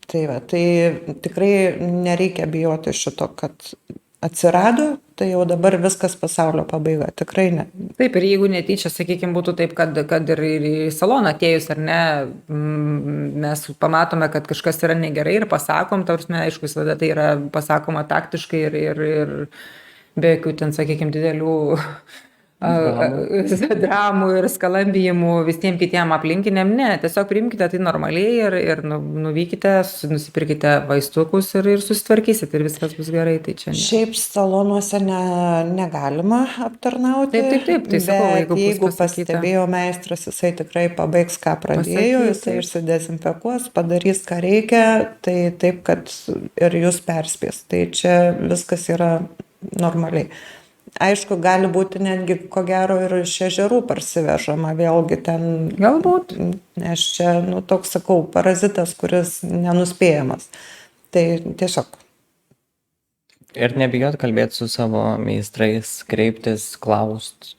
Tai tikrai nereikia bijoti šito, kad atsirado, tai jau dabar viskas pasaulio pabaiga, tikrai ne. Taip, ir jeigu netyčia, sakykime, būtų taip, kad ir į saloną atėjus, ar ne, mes pamatome, kad kažkas yra negerai ir pasakom, tarsi, aišku, visada tai yra pasakoma taktiškai ir be jokių ten, sakykime, didelių dramų ir skalambijimų visiems kitiem aplinkiniam, ne, tiesiog priimkite tai normaliai ir nuvykite, nusipirkite vaistukus ir susitvarkysit ir viskas bus gerai. Tai čia ne. Šiaip salonuose negalima aptarnauti. Taip, tai sakau, jeigu pastebėjo meistras, jisai tikrai pabaigs, ką pradėjo, jisai išsidezinfekuos, padarys, ką reikia, tai taip, kad ir jūs perspės. Tai čia viskas yra normaliai. Aišku, gali būti netgi, ko gero, ir iš ežerų parsivežama, vėlgi ten. Galbūt. Nes čia, toks, sakau, parazitas, kuris nenuspėjamas. Tai tiesiog. Ir nebijot kalbėti su savo meistrais, kreiptis, klaust.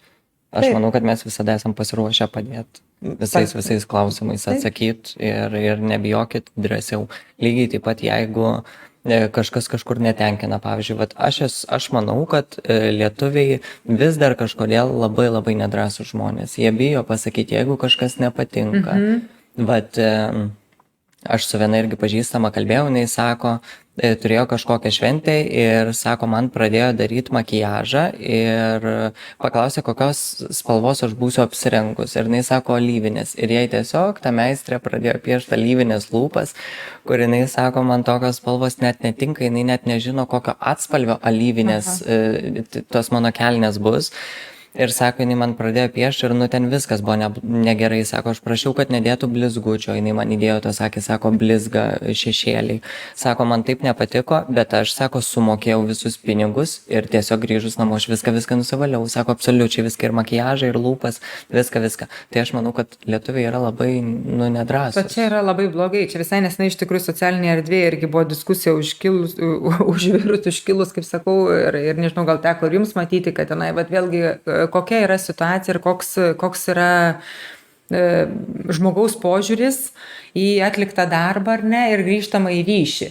Aš manau, kad mes visada esam pasiruošę padėti. Visais klausimais atsakyti ir nebijokit drąsiau. Lygiai taip pat, jeigu kažkas kažkur netenkina. Pavyzdžiui, aš manau, kad lietuviai vis dar kažkodėl labai nedrąsūs žmonės. Jie bijo pasakyti, jeigu kažkas nepatinka. Aš su viena irgi pažįstama kalbėjau, jinai sako, turėjo kažkokią šventę ir sako, man pradėjo daryti makiažą ir paklausė, kokios spalvos aš būsiu apsirengus. Ir jinai sako, alyvinės. Ir jai tiesiog ta meistrė pradėjo piešti alyvinės lūpas, kur jinai sako, man tokios spalvos net netinka, jinai net nežino, kokio atspalvio alyvinės tos mano kelnės bus. Ir sako, jinai man pradėjo piešti ir ten viskas buvo negerai. Sako, aš prašiau, kad nedėtų blizgučio. Jinai man įdėjo to, sako, blizga šešėliai. Sako, man taip nepatiko, bet aš, sako, sumokėjau visus pinigus ir tiesiog grįžus namo aš viską nusivaliau. Sako, absoliučiai viską ir makiažą, ir lūpas, viską. Tai aš manau, kad lietuviai yra labai nedrąsūs. Bet čia yra labai blogai. Čia visai nesenai iš tikrųjų socialinėje erdvėje irgi buvo diskusija užkilus, kaip sakau, ir nežinau, gal teko ir jums matyti, kad tenai, bet vėlgi kokia yra situacija ir koks yra žmogaus požiūris į atliktą darbą ar ne ir grįžtamą į ryšį.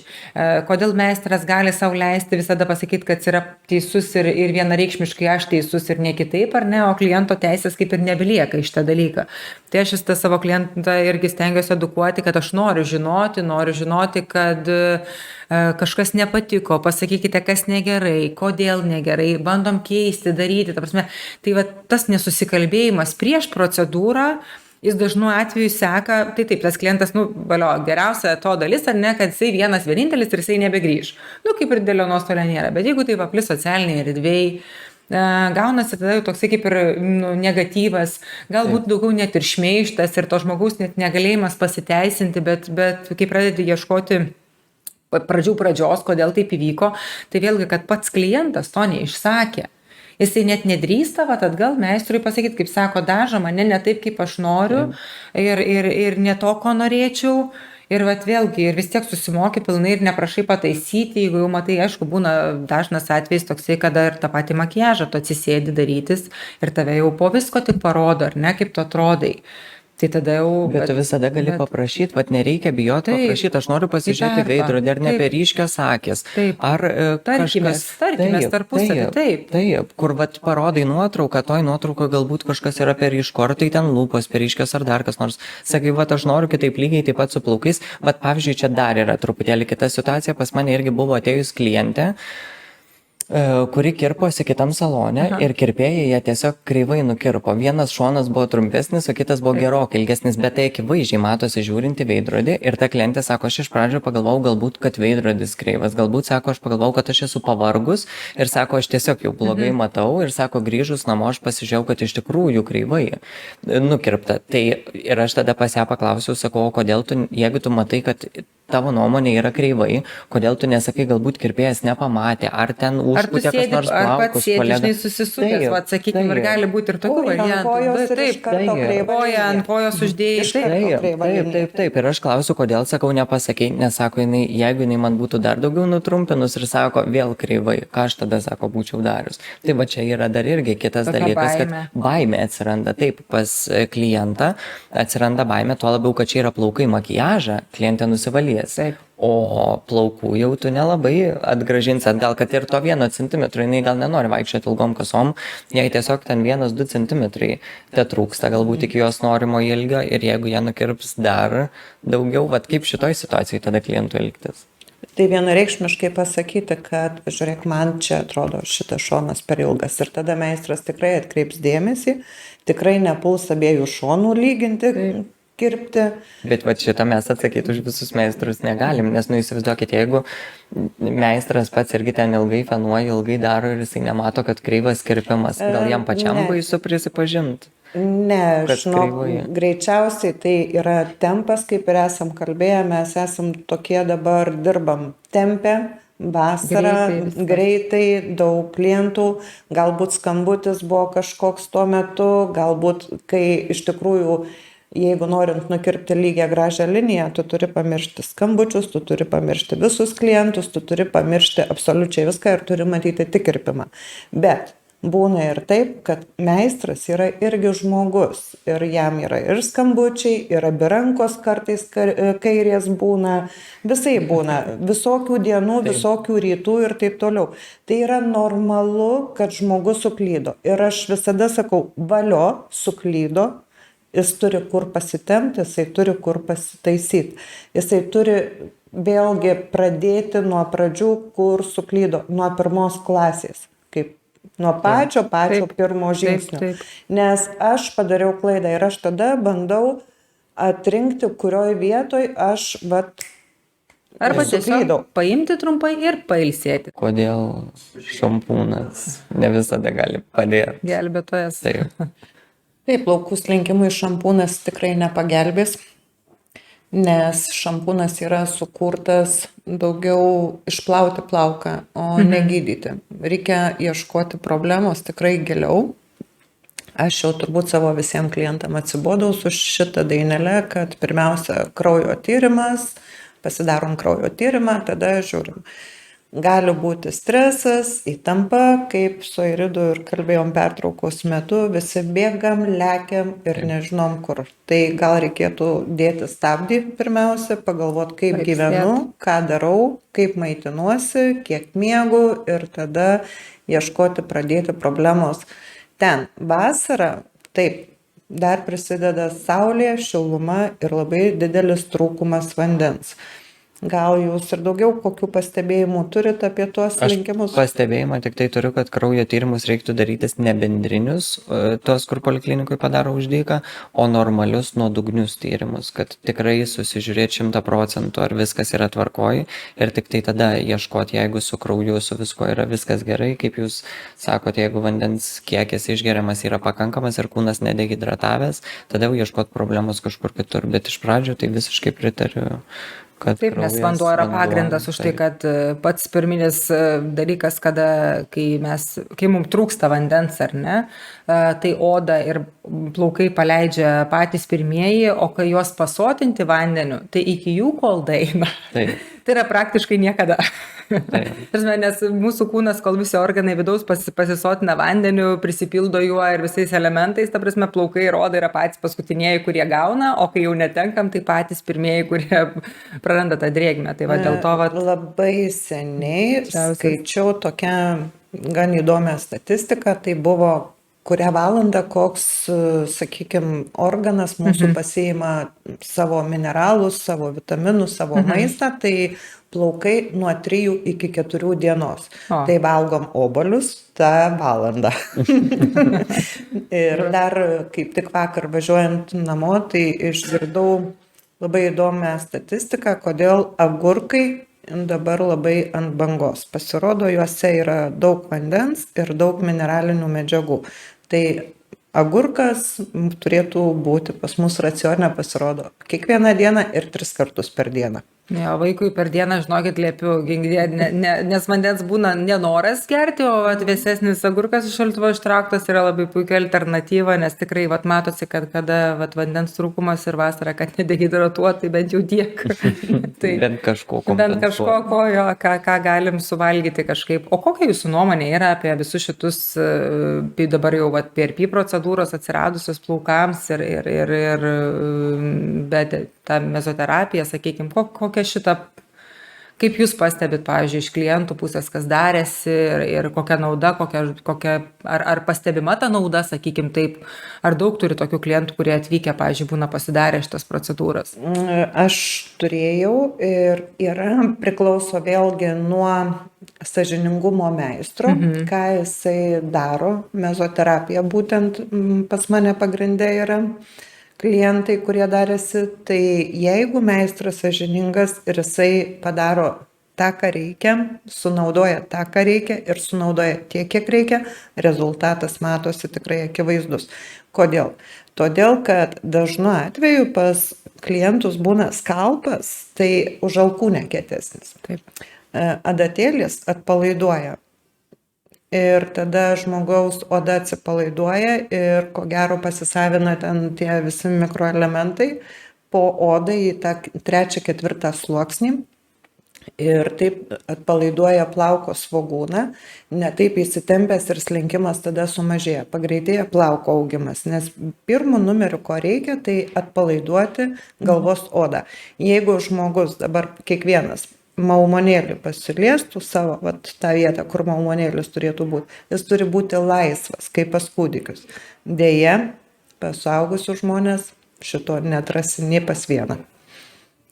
Kodėl meistras gali sau leisti visada pasakyti, kad yra teisus ir vienareikšmiškai aš teisus ir ne kitaip ar ne, o kliento teisės kaip ir nebelieka iš tą dalyką. Tai aš tą savo klientą irgi stengiuosi edukuoti, kad aš noriu žinoti, kad kažkas nepatiko, pasakykite, kas negerai, kodėl negerai, bandom keisti, daryti. Tai tas nesusikalbėjimas prieš procedūrą, jis dažnu atveju seka, tai taip, tas klientas, geriausia to dalis, ar ne, kad jisai vienas vienintelis ir jisai nebegrįž. Kaip ir dėlio nuostolio nėra, bet jeigu tai paplis socialiniai erdvėjai, gaunasi tada jau toksai kaip ir negatyvas, galbūt daugiau net ir šmeižtas ir to žmogaus net negalėjimas pasiteisinti, bet kai pradedi ieškoti pradžios, kodėl taip įvyko, tai vėlgi, kad pats klientas to neišsakė. Jisai net nedrįsta, atgal meistrui pasakyti, kaip sako, dažo mane ne taip, kaip aš noriu ir ne to, ko norėčiau. Ir vat vėlgi, ir vis tiek susimoki pilnai ir neprašai pataisyti, jeigu jau matai, aišku, būna dažnas atvejis toksai, kada ir tą patį makiažą tu atsisėdi darytis ir tave jau po visko tik parodo, ar ne, kaip tu atrodai. Tai tada jau... Bet tu visada gali paprašyti, vat nereikia bijoti paprašyti, aš noriu pasižiūrėti veidrodį, ar ne per ryškios akis. Taip. Ar Tarkimės tarpusavį, taip. Taip, kur vat parodai nuotrauką, toj nuotraukoje galbūt kažkas yra per ryšku, ar tai ten lūpos per ryškios, ar dar kas nors. Sakai, vat aš noriu kitaip lygiai taip pat su plaukais, vat pavyzdžiui, čia dar yra truputėlį kita situacija, pas mane irgi buvo atėjus klientė, kuri kirposi kitam salone ir kirpėjai ją tiesiog kreivai nukirpo. Vienas šonas buvo trumpesnis, o kitas buvo gerokai ilgesnis, bet tai akivaizdžiai matosi žiūrinti veidrodį ir ta klientė sako, aš iš pradžio pagalvojau galbūt, kad veidrodis kreivas, galbūt sako, aš pagalvojau, kad aš esu pavargus ir sako, aš tiesiog jau blogai matau ir sako, grįžus namo aš pasižiūrėjau, kad iš tikrųjų kreivai nukirpta. Tai ir aš tada pas ją paklausiau, sakau, kodėl tu, jeigu tu matai, kad tavo nuomonė yra kreivai, kodėl tu nesakai, galbūt kirpėjas nepamatė, ar ten užpūtė kas nors plaukus, ar pats sėdi, žinai, susisukęs, va, sakykime, ir gali būti ir tokių variantų. Taip, koja ant kojos uždėjai. Taip, ir aš klausiu, kodėl, sakau, nepasakei, nes sako, jinai, jeigu jinai man būtų dar daugiau nutrumpinus ir sako, vėl kreivai, ką aš tada, sako, būčiau darius. Tai va čia yra dar irgi kitas dalykas, kad baimė atsiranda, taip, pas klientą atsiranda baimė, tuo labiau, kad čia yra plaukai makiažą, klientė nusivalys. Taip. O plaukų jau tu nelabai atgrąžinsi atgal, kad ir to 1 centimetro, jinai gal nenori vaikščioti ilgom kasom, jei tiesiog ten 1-2 centimetrai te trūksta, galbūt iki jos norimo ilgio ir jeigu ją nukirps dar daugiau, vat kaip šitoj situacijai tada klientų elgtis. Tai vienareikšmiškai pasakyti, kad, žiūrėk, man čia atrodo šitas šonas per ilgas ir tada meistras tikrai atkreips dėmesį, tikrai nepuls abiejų šonų lyginti, kirpti. Bet va šitą mes atsakyti už visus meistrus negalim, nes įsivaizduokit, jeigu meistras pats irgi ten ilgai fenuoja, ilgai daro ir jisai nemato, kad kreivas kirpimas, gal jam pačiam baisu prisipažinti? Ne, žinok, greičiausiai tai yra tempas, kaip ir esam kalbėję, mes esam tokie dabar dirbam tempę, vasarą, greitai, daug klientų, galbūt skambutis buvo kažkoks tuo metu, galbūt kai iš tikrųjų jeigu norint nukirpti lygią gražią liniją, tu turi pamiršti skambučius, tu turi pamiršti visus klientus, tu turi pamiršti absoliučiai viską ir turi matyti tik kirpimą. Bet būna ir taip, kad meistras yra irgi žmogus ir jam yra ir skambučiai, ir abi rankos kartais kairės būna, visai būna, visokių dienų, visokių rytų ir taip toliau. Tai yra normalu, kad žmogus suklydo. Ir aš visada sakau, valio suklydo. Jis turi kur pasitempti, jisai turi kur pasitaisyti. Jisai turi vėlgi pradėti nuo pradžių, kur suklydo, nuo 1 klasės, kaip nuo pačio pirmo žingsnio. Taip. Nes aš padariau klaidą ir aš tada bandau atrinkti, kurioj vietoj aš arba tiesiog paimti trumpai ir pailsėti. Kodėl šampūnas ne visada gali padėti? Gelbėtojas. Taip, plaukų slinkimui šampūnas tikrai nepagelbės, nes šampūnas yra sukurtas daugiau išplauti plauką, o ne gydyti. Reikia ieškoti problemos tikrai giliau. Aš jau turbūt savo visiems klientam atsibodau su šitą dainelę, kad pirmiausia kraujo tyrimas, pasidarom kraujo tyrimą, tada žiūrim. Gali būti stresas, įtampa, kaip su Airidu ir kalbėjom pertraukos metu, visi bėgam, lekiam ir nežinom kur. Tai gal reikėtų dėti stabdį pirmiausia, pagalvoti, kaip gyvenu, ką darau, kaip maitinuosi, kiek miegu ir tada ieškoti, pradėti problemos ten. Vasarą, taip, dar prisideda saulė, šiluma ir labai didelis trūkumas vandens. Gal jūs ir daugiau kokių pastebėjimų turite apie tuos slinkimus? Aš pastebėjimą tik tai turiu, kad kraujo tyrimus reiktų darytis ne bendrinius, tuos, kur poliklinikui padaro už dyką, o normalius nuodugnius tyrimus, kad tikrai susižiūrėti 100%, ar viskas yra tvarkoj ir tik tai tada ieškoti, jeigu su krauju, su visko yra viskas gerai, kaip jūs sakote, jeigu vandens kiekis išgeriamas yra pakankamas ir kūnas nedehidratavęs, tada jau ieškoti problemos kažkur kitur, bet iš pradžių tai visiškai pritariu, kad Taip, nes kraujas, vanduo yra pagrindas už tai, taip. kad pats pirminis dalykas, kai mums trūksta vandens ar ne, tai oda ir plaukai paleidžia patys pirmieji, o kai juos pasotinti vandeniu, tai iki jų kol daeina. Taip. Tai yra praktiškai niekada. Taip. Nes mūsų kūnas, kol visi organai vidaus pasisotina vandeniu, prisipildo juo ir visais elementais, ta prasme, plaukai ir oda yra patys paskutinieji, kurie gauna, o kai jau netenkam, tai patys pirmieji, kurie praranda tą drėgmę. Tai va dėl to Labai seniai skaičiau tokią gan įdomią statistiką, tai buvo kurią valandą koks, sakykime, organas mūsų pasiima savo mineralus, savo vitaminus, savo maistą, tai plaukai nuo 3 iki 4 dienos. Tai valgom obuolius tą valandą. Ir dar kaip tik vakar važiuojant namo, tai išgirdau labai įdomią statistiką, kodėl agurkai dabar labai ant bangos. Pasirodo, juose yra daug vandens ir daug mineralinių medžiagų. Tai agurkas turėtų būti pas mus racione, pasirodo, kiekvieną dieną ir 3 kartus per dieną. Jo, vaikui per dieną, žinokit, liepiu, nes vandens būna nenoras gerti, o vėsesnis agurkas iš šaldytuvo ištrauktas yra labai puikia alternatyva, nes tikrai matosi, kad kada vandens trūkumas ir vasara, kad nedehidratuot, tai bent jau tiek. Tai, bent kažko ką galim suvalgyti kažkaip. O kokia jūsų nuomonė yra apie visus šitus, dabar jau PRP procedūros atsiradusios plaukams ir bet ta mezoterapija, sakykime, kokia šita, kaip jūs pastebit, pavyzdžiui, iš klientų pusės, kas darėsi ir kokia nauda, ar pastebima ta nauda, sakykime taip, ar daug turi tokių klientų, kurie atvykę, pavyzdžiui, būna pasidarę šitas procedūras? Aš turėjau ir priklauso vėlgi nuo sąžiningumo meistro, ką jisai daro, mezoterapiją būtent pas mane pagrinde yra. Klientai, kurie darėsi, tai jeigu meistras sąžiningas ir jisai padaro tą, ką reikia, sunaudoja tą, ką reikia ir sunaudoja tiek, kiek reikia, rezultatas matosi tikrai akivaizdus. Kodėl? Todėl, kad dažnu atveju pas klientus būna skalpas, tai už alkūnę kietesnis. Taip. Adatėlis atpalaiduoja. Ir tada žmogaus oda atsipalaiduoja ir ko gero pasisavina ten tie visi mikroelementai po odai į tą 3-4 sluoksnį. Ir taip atpalaiduoja plauko svogūną, netaip įsitempęs ir slinkimas tada sumažėja, pagreitėja plauko augimas, nes pirmu numeriu, ko reikia, tai atpalaiduoti galvos odą. Jeigu žmogus dabar kiekvienas maumonėlį pasiliestų savo, tą vietą, kur maumonėlis turėtų būti, jis turi būti laisvas, kaip pas kūdikius. Deja, pas suaugusius žmonės šito neatrasi nei pas vieną.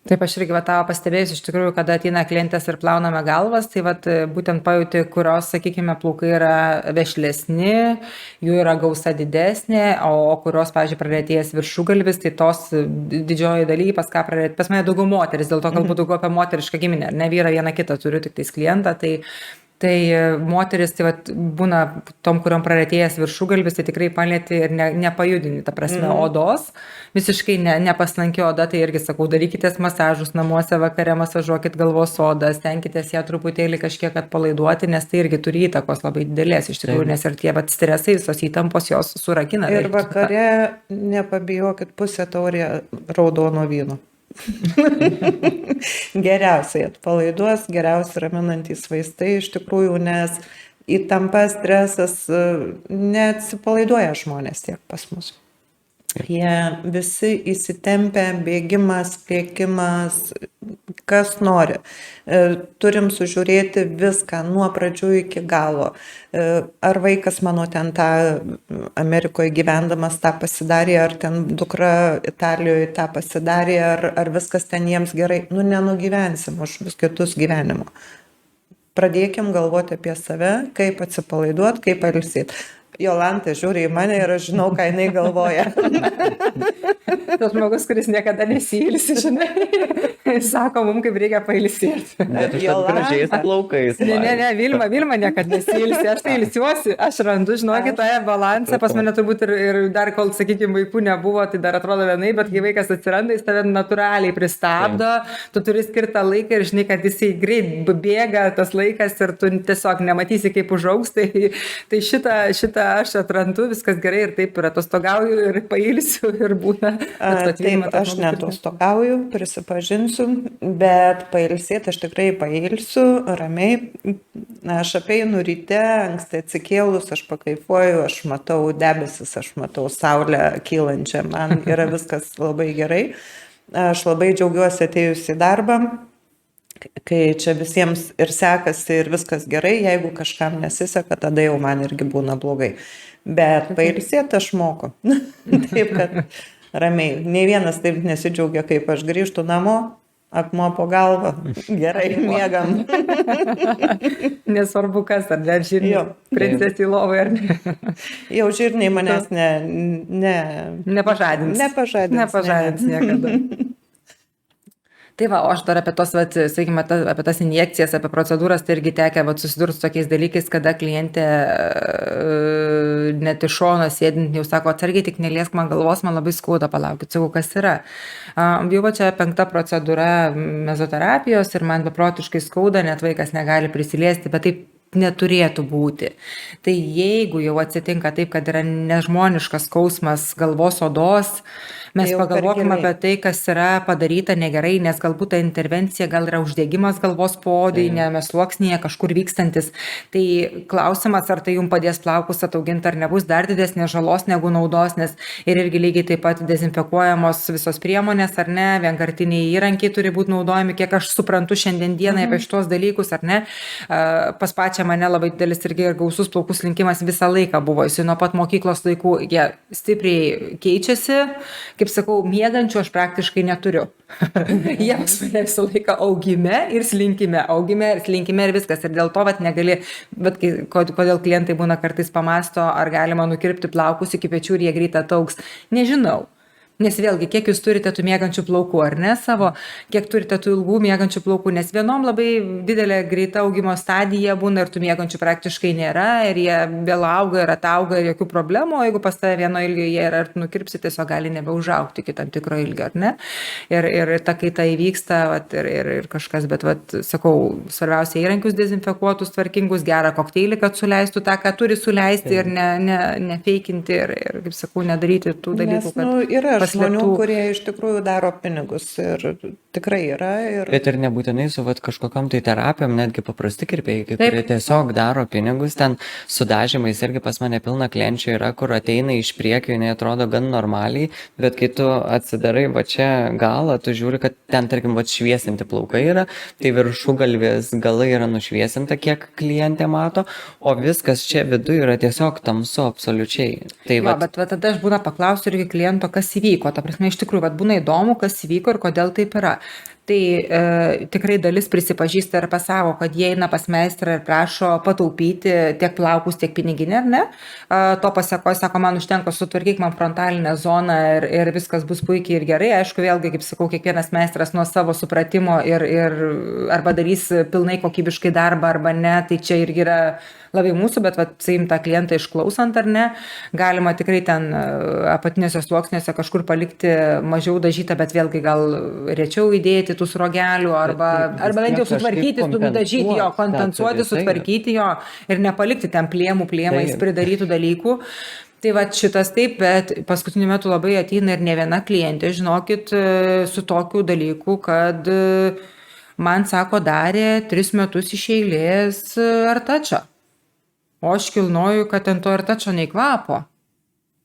Taip, aš irgi tavo pastebėjus, iš tikrųjų, kada ateina klientės ir plauname galvas, tai būtent pajauti, kurios, sakykime, plaukai yra vešlesni, jų yra gausa didesnė, o kurios, pavyzdžiui, prarėtėjęs viršugalvis, tai tos didžioji dalykai, pas ką prarėtė, pas mane daugiau moteris, dėl to kalbu daugiau apie moterišką giminę, ne vyrą vieną kitą turiu, tik tais klientą, tai moteris, tai būna tom, kuriuom prarėtėjęs viršugalvis, tai tikrai palėti ir nepajudini, ta prasme, odos, visiškai nepaslanki oda, tai irgi sakau, darykitės masažus namuose, vakare masažuokit galvos odą, stenkitės ją truputėlį kažkiek atpalaiduoti, nes tai irgi turi įtakos labai didelės, iš tikrųjų, nes ir tie stresai, visos įtampos jos surakina. Ir vakare nepabijokit pusę taurę raudono vyno. Geriausiai atpalaiduos, geriausiai raminantys vaistai iš tikrųjų, nes įtampa, stresas neatsipalaiduoja žmonės tiek pas mus. Jie visi įsitempę, bėgimas, plėkimas, kas nori. Turim sužiūrėti viską nuo pradžių iki galo. Ar vaikas mano ten tą Amerikoje gyvendamas tą pasidarė, ar ten dukra Italijoje tą pasidarė, ar viskas ten jiems gerai. Nenugyvensim už vis kitus gyvenimo. Pradėkim galvoti apie save, kaip atsipalaiduoti, kaip pailsėti. Jolanta žiūri į mane ir aš žinau, ką jinai galvoja. Tas žmogus, kuris niekada nesiilsi, žinai. sako, mums kaip reikia pailsėti. Bet už Jolanta. gražiais plaukais. Ne, Vilma niekad nesilsi, aš tai ilsiuosi, aš randu, žinokit, tą balansą, pas mane turbūt ir dar kol, sakykime, vaikų nebuvo, tai dar atrodo vienai, bet kai vaikas atsiranda, jis tave natūraliai pristabdo, tu turi skirtą laiką ir žinai, kad jisai greit bėga tas laikas ir tu tiesiog nematysi, kaip užaugs, tai šitą aš atrandu, viskas gerai ir taip ir atostogauju ir pailsiu ir būna. Taip, aš netostogauju, prisipažinsiu, bet pailsėti aš tikrai pailsiu, ramiai. Aš apeinu ryte, anksti atsikėlus, aš pakaifuoju, aš matau debesis, aš matau saulę kylančią, man yra viskas labai gerai. Aš labai džiaugiuosi atėjusi į darbą, kai čia visiems ir sekasi ir viskas gerai, jeigu kažkam nesiseka, tada jau man irgi būna blogai. Bet pailsėti aš moku. Taip, kad ramiai. Nei vienas taip nesidžiaugia, kaip aš grįžtu namo, akmuo po galvą, gerai miegam. Nesvarbu kas, ar ne, žirniai, princesė lovai, ar ne. Jau žirniai manęs nepažadins. Nepažadins niekada. Tai va, o aš dar apie tos, sakykime, apie tas injekcijas, apie procedūras, tai irgi tekia susidurti su tokiais dalykais, kada klientė net iš šono sėdint jau sako, atsargiai tik neliesk man galvos, man labai skauda, palaukit, sakau, kas yra. Jau čia 5 procedūra mezoterapijos ir man beprotiškai skauda, net vaikas negali prisiliesti, bet taip neturėtų būti. Tai jeigu jau atsitinka taip, kad yra nežmoniškas skausmas galvos odos, mes pagalvokime apie tai, kas yra padaryta negerai, nes galbūt ta intervencija gal yra uždegimas galvos poodinėme sluoksnyje kažkur vykstantis. Tai klausimas, ar tai jums padės plaukus atauginti, ar nebus dar didesnės žalos negu naudos, nes ir irgi lygiai taip pat dezinfekuojamos visos priemonės, ar ne, vienkartiniai įrankiai turi būti naudojami, kiek aš suprantu šiandien dienai apie šitos dalykus, ar ne. Pas pačią mane labai didelis irgi ir gausus plaukų slinkimas visą laiką buvo, jis nuo pat mokyklos laikų, jie stipriai keičiasi, kaip sakau, miegančių aš praktiškai neturiu. Jie pas mane visą laiką augime ir slinkime ir viskas, ir dėl to negali, bet kodėl klientai būna kartais pamasto, ar galima nukirpti plaukus iki pečių ir jie greit ataugs, nežinau. Nes vėlgi, kiek jūs turite tų miegančių plaukų, ar ne savo, kiek turite tų ilgų miegančių plaukų, nes vienom labai didelė greita augimo stadija būna ir tų miegančių praktiškai nėra ir jie vėl auga ir atauga ir jokių problemų, o jeigu pas tave vieno ilgio jie yra ir nukirpsi, tiesiog gali nebeužaugti iki tam tikro ilgio, ar ne? Ir ta kaita įvyksta ir kažkas, bet sakau, svarbiausia įrankius dezinfekuotus, tvarkingus, gerą kokteilį, kad suleistų tą, ką turi suleisti ir nefeikinti ir, kaip sakau, nedaryti tų dalykų, kad žmonių, kurie iš tikrųjų daro pinigus ir tikrai yra. Bet ir nebūtinai su kažkokiam tai terapijom, netgi paprasti kirpėjai, kurie tiesiog daro pinigus, ten su dažymais irgi pas mane pilna klienčių yra, kur ateina iš priekio, jinai atrodo gan normaliai, bet kai tu atsidarai čia galą, tu žiūri, kad ten, tarkim, šviesinti plaukai yra, tai viršugalvės galai yra nušviesinta, kiek klientė mato, o viskas čia viduje yra tiesiog tamsu absoliučiai. Tai bet tada aš būna paklausiu irgi kliento, kas įvyko. Ta prasme, iš tikrųjų, būna įdomu, kas įvyko ir kodėl taip yra. Tai tikrai dalis prisipažįsta ir pasako, kad jie eina pas meistrą ir prašo pataupyti tiek plaukus, tiek piniginę, ar ne? To pasako, sako, man užtenka, sutvarkyk man frontalinę zoną ir viskas bus puikiai ir gerai. Aišku, vėlgi, kaip sakau, kiekvienas meistras nuo savo supratimo ir arba darys pilnai kokybiškai darbą, arba ne, tai čia irgi yra labai mūsų, bet saim tą klientą išklausant ar ne, galima tikrai ten apatinėse sluoksniuose kažkur palikti mažiau dažytą, bet vėlgi gal rečiau įdėti tų srogelių arba bent jau sutvarkyti, nudažyti jo, kompensuoti, sutvarkyti jo ir nepalikti ten plėmais pridarytų dalykų. Tai šitas taip, bet paskutiniu metu labai ateina ir ne viena klientė, žinokit, su tokiu dalyku, kad man, sako, darė 3 metus iš eilės artačą. O aš kilnoju, kad ant to artačio nei kvapo.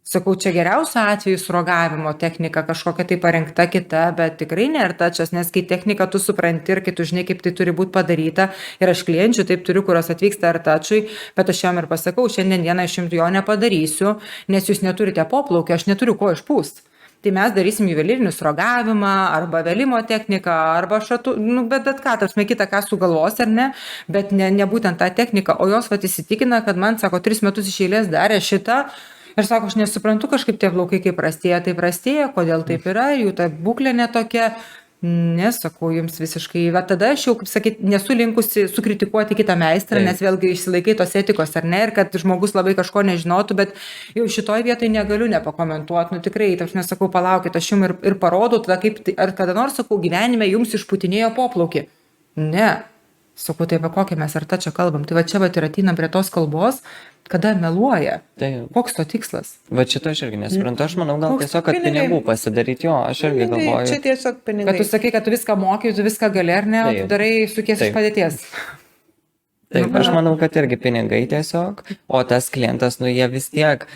Sakau, čia geriausiu atveju srogavimo technika kažkokia tai parengta kita, bet tikrai ne artačas, nes kai technika tu supranti ir kai tu žinai, kaip tai turi būti padaryta, ir aš klienčių taip turiu, kurios atvyksta artačui, bet aš jam ir pasakau, šiandien dieną aš jums jo nepadarysiu, nes jūs neturite poplaukio, aš neturiu ko išpūsti. Tai mes darysim juvelyrinį srogavimą, arba vėlimo techniką, arba šatų, bet ką, tarsi kitą ką sugalvos, ar ne, bet ne būtent tą techniką, o jos įsitikina, kad man, sako, 3 metus iš eilės darė šitą, ir sako, aš nesuprantu kažkaip tie plaukai, kaip prastėja, kodėl taip yra, jų ta būklė netokia. Nesakau jums visiškai, bet tada aš jau, kaip sakyt, nesu linkusi sukritikuoti kitą meistrą, nes vėlgi išsilaikai tos etikos ar ne, ir kad žmogus labai kažko nežinotų, bet jau šitoj vietoj negaliu nepakomentuoti, tikrai, aš nesakau, palaukit, aš jums ir parodau, tada kaip, ar kada nors, sakau, gyvenime jums išputinėjo poplaukį. Ne, sakau, tai apie kokią mes ar tą čia kalbam, tai va čia va ir ateinam prie tos kalbos, kada meluoja. Koks to tikslas? Va šito aš irgi nesuprantu, aš manau gal tiesiog, kad pinigų pasidaryti, jo, aš irgi galvoju. Čia tiesiog pinigai. Kad tu sakai, kad tu viską mokai, tu viską gali, ar ne, tu darai sukies iš padėties. Taip, aš manau, kad irgi pinigai tiesiog, o tas klientas, jie vis tiek,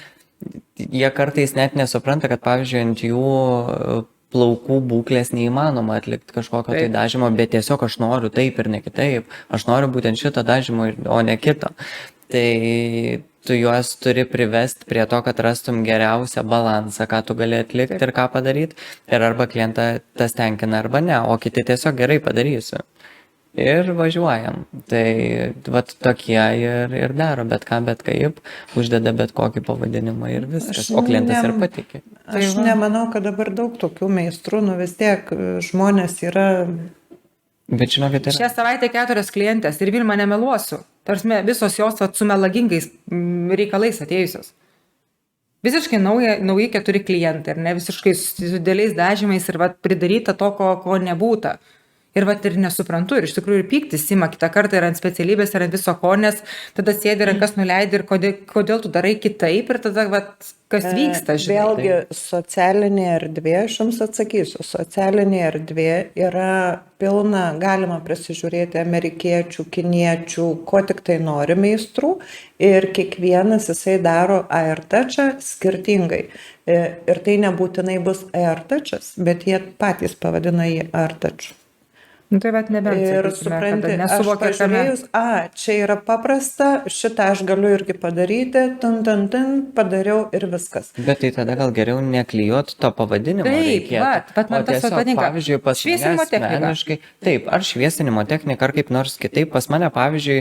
jie kartais net nesupranta, kad pavyzdžiui ant jų plaukų būklės neįmanoma atlikti kažkokio tai dažymo, bet tiesiog aš noriu taip ir ne kitaip, aš noriu būtent šito dažymo, o ne kito. Tai tu juos turi privesti prie to, kad rastum geriausią balansą, ką tu gali atlikti ir ką padaryti. Ir arba klientą tas tenkina, arba ne, o kiti tiesiog gerai padarysiu. Ir važiuojam. Tai vat tokie ir daro bet ką, bet kaip, uždeda bet kokį pavadinimą ir viskas. O klientas ir patikė. Aš nemanau, kad dabar daug tokių meistrų, vis tiek žmonės yra... Bet žinokit, Šią savaitę 4 klientės ir Vilma nemeluosiu. Tarsime, visos jos su melagingais reikalais atėjusios. Visiškai nauji 4 klientai, ir ne visiškai su dideliais dažymais ir pridaryta to, ko nebūta. Ir ir nesuprantu, ir iš tikrųjų ir pyktis ima kitą kartą ir ant specialybės, ir ant viso ko, nes tada sėdi rankas nuleidi ir kodėl tu darai kitaip ir tada kas vyksta, žinai. Vėlgi, socialinė erdvė, aš jums atsakysiu, socialinė erdvė yra pilna, galima prisižiūrėti amerikiečių, kiniečių, ko tik tai nori meistrų ir kiekvienas jisai daro AirTouch'ą skirtingai. Ir tai nebūtinai bus AirTouch'as, bet jie patys pavadina jį AirTouch'u. Tai nebent, ir supranti, aš pažiūrėjus, čia yra paprasta, šitą aš galiu irgi padaryti, padariau ir viskas. Bet tai tada gal geriau neklijuot to pavadinimo reikėtų. O tiesiog, pavyzdžiui, pas mane asmeniškai, taip, ar šviesinimo technika, ar kaip nors kitaip, pas mane, pavyzdžiui,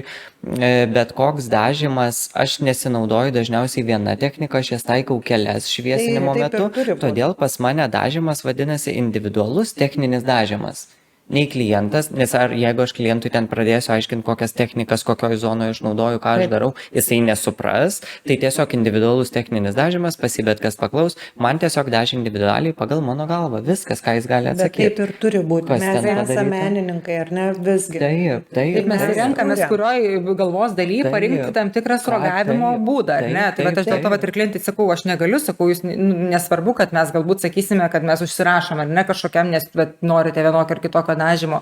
bet koks dažymas, aš nesinaudoju dažniausiai viena technika, aš jas taikau kelias šviesinimo metu, todėl pas mane dažymas vadinasi individualus techninis dažymas. Nei klientas, nes jeigu aš klientui ten pradėsiu aiškinti, kokias technikas, kokioj zonoje aš naudoju, ką aš darau, jisai nesupras, tai tiesiog individualus techninis dažymas, pasibet kas paklaus, man tiesiog dažy individualiai pagal mano galvą, viskas, ką jis gali atsakyti. Bet taip ir turi būti, mes esame menininkai, ar ne, visgi. Taip, mes renkamės, kurioj galvos daly parinkti tam tikrą suragavimo būdą, ar ne? Tai aš dėl to ir klientai sakau, aš negaliu, sakau, jūs nesvarbu, kad mes galbūt sakysime, kad mes užsirašom, ar ne kažkokiam, nes norite vienokio ar kitokio dažymo,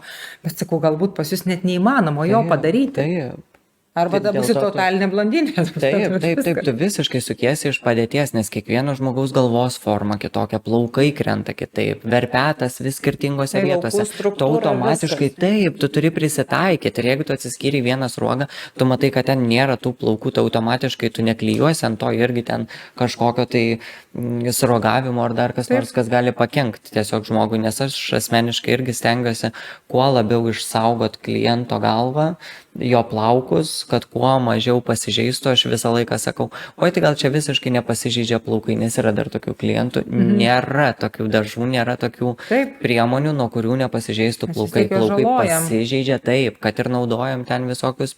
bet sakau, galbūt pas jūs net neįmanoma jo padaryti. Taip. Arba tada būsi totalinė blondinė. Taip, tu visiškai sukiesi iš padėties, nes kiekvieno žmogaus galvos forma kitokia, plaukai krenta kitaip, verpetas vis skirtingose vietose. Tu automatiškai taip, tu turi prisitaikyti ir jeigu tu atsiskyrei vieną sruogą, tu matai, kad ten nėra tų plaukų, tu automatiškai tu neklijuosi ant to irgi ten kažkokio tai sruogavimo ar dar kas nors, kas gali pakenkti tiesiog žmogui, nes aš asmeniškai irgi stengiuosi kuo labiau išsaugot kliento galvą, jo plaukus, kad kuo mažiau pasižeistų, aš visą laiką sakau, oi tai gal čia visiškai nepasižeidžia plaukai, nes yra dar tokių klientų, nėra tokių dažų, nėra tokių priemonių, nuo kurių nepasižeistų plaukai. Plaukai pasižeidžia taip, kad ir naudojam ten visokius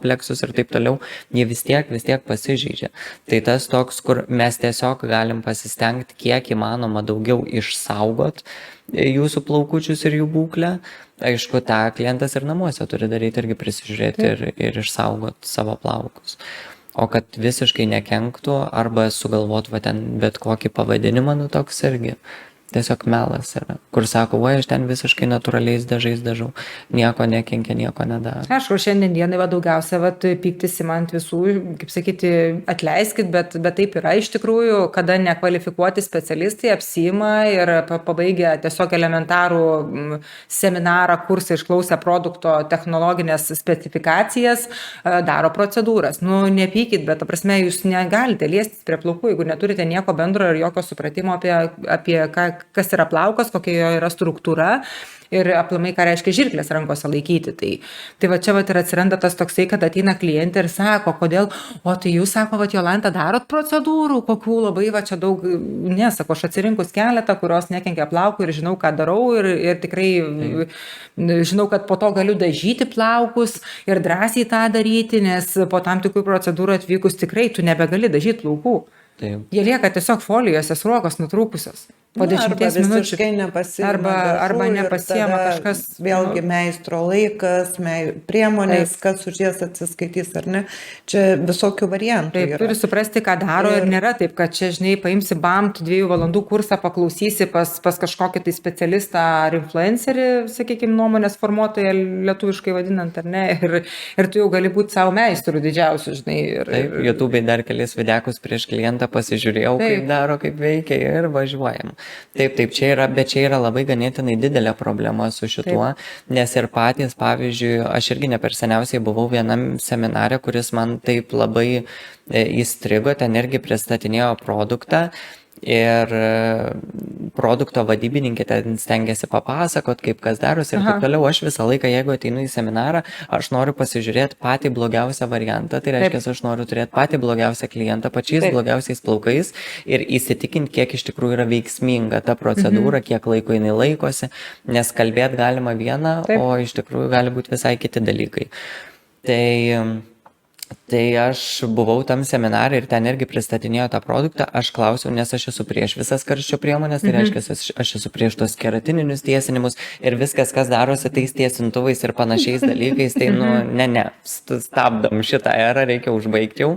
pleksus ir taip toliau, jie vis tiek pasižeidžia. Tai tas toks, kur mes tiesiog galim pasistengti kiek įmanoma daugiau išsaugot jūsų plaukučius ir jų būklę. Aišku, tą klientas ir namuose turi daryti irgi prisižiūrėti ir išsaugot savo plaukus. O kad visiškai nekenktų arba sugalvot ten bet kokį pavadinimą, toks irgi tiesiog melas yra. Kur sako, aš ten visiškai natūraliais dažais dažau, nieko nekenkia, nieko nedaro. Aišku, šiandien dienai daugiausia pyktis ima ant visų, kaip sakyti, atleiskit, bet taip yra iš tikrųjų, kada nekvalifikuoti specialistai apsiima ir pabaigia tiesiog elementarų seminarą, kursą, išklausę produkto technologinės specifikacijas, daro procedūras. Nepykit, bet, ta prasme, jūs negalite liestis prie plaukų, jeigu neturite nieko bendro ir jokio supratimo apie kas yra plaukas, kokia jo yra struktūra ir aplamai, ką reiškia žirklės rankose laikyti. Tai va čia va ir atsiranda tas toksai, kad ateina klientė ir sako, kodėl, o tai jūs, sako, va Jolanta, darot procedūrų, kokių labai va čia daug, nesako, aš atsirinkus keletą, kurios nekenkia plaukų ir žinau, ką darau ir tikrai žinau, kad po to galiu dažyti plaukus ir drąsiai tą daryti, nes po tam tikrų procedūrų atvykus tikrai tu nebegali dažyti plaukų. Taip. Jie lieka tiesiog folijose, sruogos nutrūkusios. Po 10 minučių. Arba nepasiema kažkas. Vėlgi meistro laikas, priemonės, kas už jas atsiskaitys ar ne. Čia visokių variantų. Taip, turi suprasti, ką daro ir nėra taip, kad čia, žinai, paimsi BAMT 2 valandų kursą, paklausysi pas kažkokį tai specialistą ar influencerį, sakykime, nuomonės formuotoją lietuviškai vadinant, ar ne, ir tu jau gali būti savo meistrų didžiausių, žinai. Taip, YouTube'ai dar kelis videkus prieš klientą pasižiūrėjau, kaip daro, kaip veikia ir važiuojam. Taip, čia yra, bet čia yra labai ganėtinai didelė problema su šituo, nes ir patys, pavyzdžiui, aš irgi ne per seniausiai buvau vienam seminare, kuris man taip labai įstrigo, ten irgi pristatinėjo produktą ir produkto vadybininkė ten stengiasi papasakot, kaip kas darosi ir taip toliau. Aš visą laiką, jeigu ateinu į seminarą, aš noriu pasižiūrėti patį blogiausią variantą, tai reiškia, aš noriu turėti patį blogiausią klientą, pačiais blogiausiais plaukais ir įsitikinti, kiek iš tikrųjų yra veiksminga ta procedūra, kiek laiko jinai laikosi, nes kalbėti galima vieną, o iš tikrųjų gali būti visai kiti dalykai. Tai aš buvau tam seminarė ir ten irgi pristatinėjo tą produktą, aš klausiau, nes aš esu prieš visas karščio priemonės, tai reiškia, aš esu prieš tos keratininius tiesinimus ir viskas, kas darosi tais tiesintuvais ir panašiais dalykais, tai stabdom šitą erą, reikia užbaigti jau.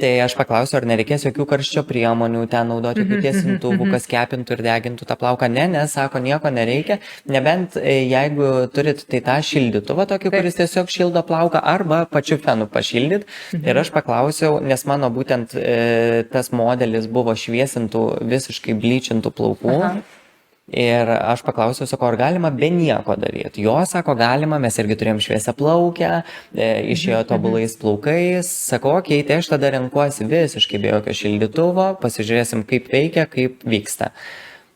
Tai aš paklausiu, ar nereikės jokių karščio priemonių, ten naudoti jokių tiesintuvų, kas kepintų ir degintų tą plauką. Ne, sako, nieko nereikia, nebent jeigu turit tai tą šildytuvą tokį, kuris tiesiog šildo plauką, arba pačiu fenu pašildyt. Ir aš paklausiau, nes mano būtent tas modelis buvo šviesintų, visiškai blyčintų plaukų. Ir aš paklausiau, sako, ar galima be nieko daryti. Jo, sako, galima, mes irgi turėjom šviesią plaukę, išėjo tobulais plaukais. Sako, okei, tai aš tada renkuosi visiškai be jokio šildytuvo, pasižiūrėsim, kaip veikia, kaip vyksta.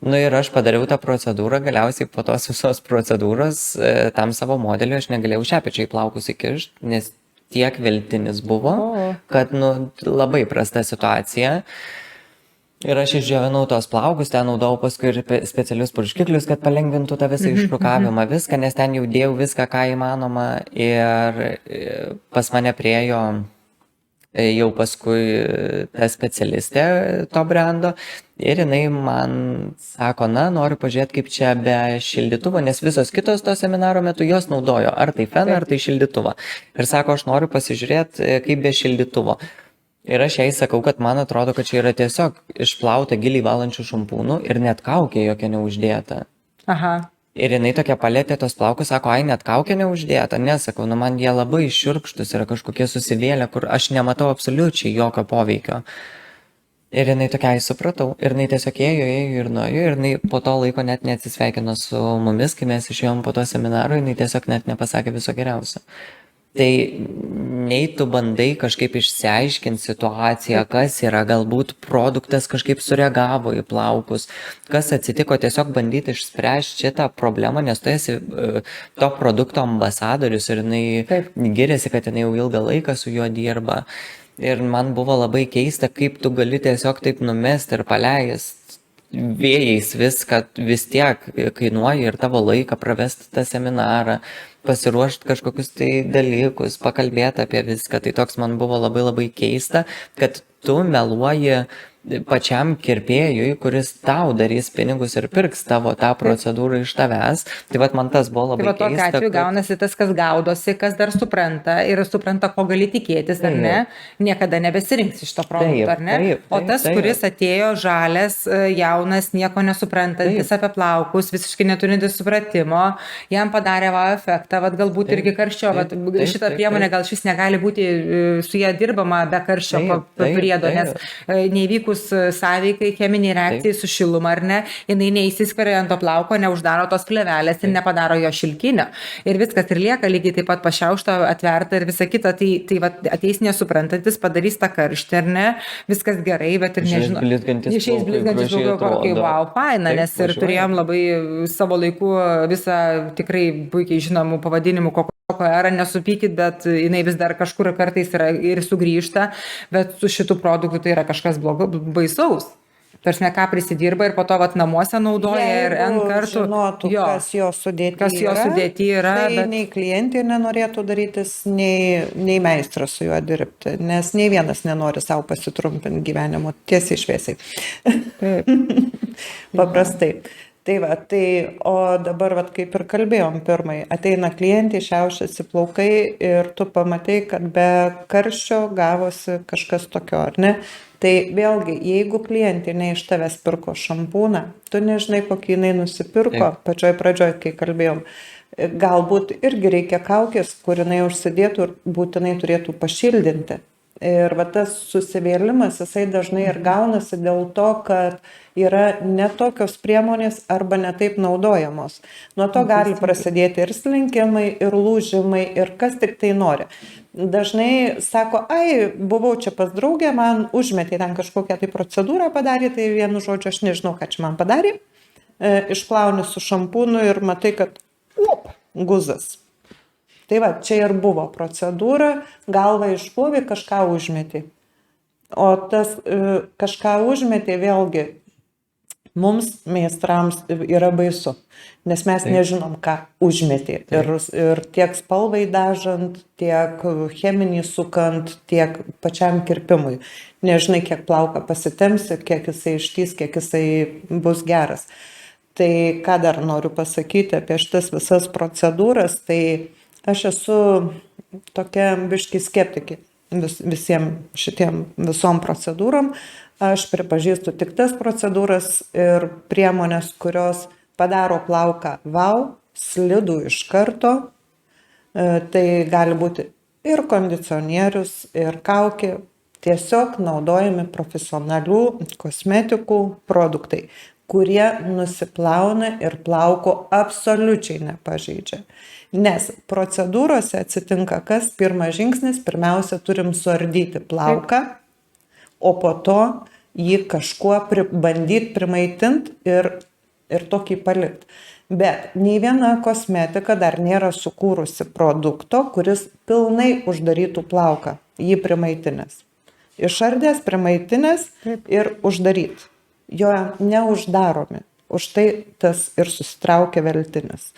Nu ir aš padariau tą procedūrą, galiausiai po tos visos procedūros tam savo modeliu aš negalėjau šepečiai plaukus įkišti, nes tiek veltinis buvo, kad labai prasta situacija. Ir aš išdžiovinau tos plaukus, ten naudojau paskui ir specialius purškiklius, kad palengvintų tą visą išrukavimą, viską, nes ten jau dėjau viską, ką įmanoma. Ir pas mane priėjo jau paskui ta specialistė to brando ir jinai man sako, noriu pažiūrėti, kaip čia be šildytuvo, nes visos kitos to seminaro metu jos naudojo, ar tai feną, ar tai šildytuvą. Ir sako, aš noriu pasižiūrėti, kaip be šildytuvo. Ir aš jai sakau, kad man atrodo, kad čia yra tiesiog išplauta giliai valančių šampūnų ir net kaukė jokia neuždėta. Ir jinai tokia palėtė tos plaukus, sako, net kaukė neuždėta. Nesakau, man jie labai šiurkštus yra kažkokie susivėlę, kur aš nematau absoliučiai jokio poveikio. Ir jinai tokia, supratau. Ir jinai tiesiog ėjo ir nuėjo. Ir jinai po to laiko net neatsisveikino su mumis, kai mes išėjom po to seminaro, jinai tiesiog net nepasakė viso geriausio. Tai nei tu bandai kažkaip išsiaiškinti situaciją, kas yra, galbūt produktas kažkaip sureagavo į plaukus, kas atsitiko, tiesiog bandyti išspręsti šitą problemą, nes tu esi to produkto ambasadorius ir jinai giriasi, kad jinai jau ilgą laiką su juo dirba. Ir man buvo labai keista, kaip tu gali tiesiog taip numesti ir paleisti vėjais viską, vis tiek kainuoja ir tavo laiką pravesti tą seminarą, pasiruošti kažkokius tai dalykus, pakalbėti apie viską. Tai toks man buvo labai labai keista, kad tu meluoji pačiam kirpėjui, kuris tau darys pinigus ir pirks tavo tą procedūrą iš tavęs. Tai vat man tas buvo labai keista. Tai tokiu atveju gaunasi tas, kas gaudosi, kas dar supranta ir supranta, ko gali tikėtis, ar ne, niekada nebesirinks iš to produkto, ar ne? O tas, kuris atėjo žalias, jaunas, nieko nesuprantantis apie plaukus, visiškai neturintis supratimo, jam padarė efektą, vat galbūt irgi karščio, vat šitą priemonę gal šis negali būti su ją dirbama be karščio priedo, nes neįvykus įvykus sąveikai, cheminiai reakcijai su šiluma ar ne, jinai neįsiskveria ant to plauko, neuždaro tos plėvelės ir nepadaro jo šilkinio. Ir viskas ir lieka lygiai taip pat pašiaušta, atverta ir visa kita. Tai va, ateis nesuprantantis, padarys tą karštį ar ne, viskas gerai, bet ir nežinau. Išeis blizgantis plaukai, kai wow, faina, nes ir turėjom labai savo laiku visą tikrai puikiai žinomų pavadinimų Coco Era, nesupykit, bet jinai vis dar kažkur kartais yra ir sugrįžta, bet su šitų produktų tai yra kažkas blogo, baisaus. Tarsi ką prisidirba ir po to vat namuose naudoja ir N kartų. Žinotų, Jo. kas jo sudėti Kas jo sudėty yra, tai bet- nei klientė nenorėtų darytis, nei meistras su juo dirbti, nes nei vienas nenori savo pasitrumpinti gyvenimo tiesiai šviesiai. Paprastai. Tai va, o dabar, va, kaip ir kalbėjom pirmai, ateina klientė, šiaušiasi plaukai ir tu pamatai, kad be karščio gavosi kažkas tokio, ar ne? Tai vėlgi, jeigu klientė ne iš tavęs pirko šampūną, tu nežinai, kokį jinai nusipirko, pačioj pradžioj, kai kalbėjom, galbūt irgi reikia kaukės, kur jinai užsidėtų ir būtinai turėtų pašildinti. Ir va tas susivėlimas, jisai dažnai ir gaunasi dėl to, kad yra netokios priemonės arba netaip naudojamos. Nuo to gali prasidėti ir slinkimai, ir lūžimai, ir kas tik tai nori. Dažnai sako, ai, buvau čia pas draugę, man užmetė ten kažkokią tai procedūrą padarė, tai vienu žodžiu, aš nežinau, ką čia man padarė. Išplauni su šampūnu ir matai, kad guzas. Tai va, čia ir buvo procedūra, galva išplovė, kažką užmetė. O tas kažką užmetė vėlgi mums, meistrams, yra baisu, nes mes nežinom, ką užmetė. Ir tiek spalvai dažant, tiek cheminį sukant, tiek pačiam kirpimui. Nežinai, kiek plauką pasitemsi, kiek jisai ištys, kiek jisai bus geras. Tai ką dar noriu pasakyti apie šitas visas procedūras, tai aš esu tokia biški skeptikė visiems šitiem visom procedūrom. Aš pripažįstu tik tas procedūras ir priemonės, kurios padaro plauką wow, slidų iš karto. Tai gali būti ir kondicionierius, ir kaukė. Tiesiog naudojami profesionalių kosmetikų produktai, kurie nusiplauna ir plauko absoliučiai nepažeidžia. Nes procedūrose atsitinka kas? Pirmas žingsnis, pirmiausia turim suardyti plauką, o po to jį kažkuo bandyti primaitinti ir tokį palikti. Bet nei viena kosmetika dar nėra sukūrusi produkto, kuris pilnai uždarytų plauką, jį primaitinęs. Išardęs, primaitinęs ir uždaryti. Jo neuždaromi. Už tai tas ir susitraukia veltinis.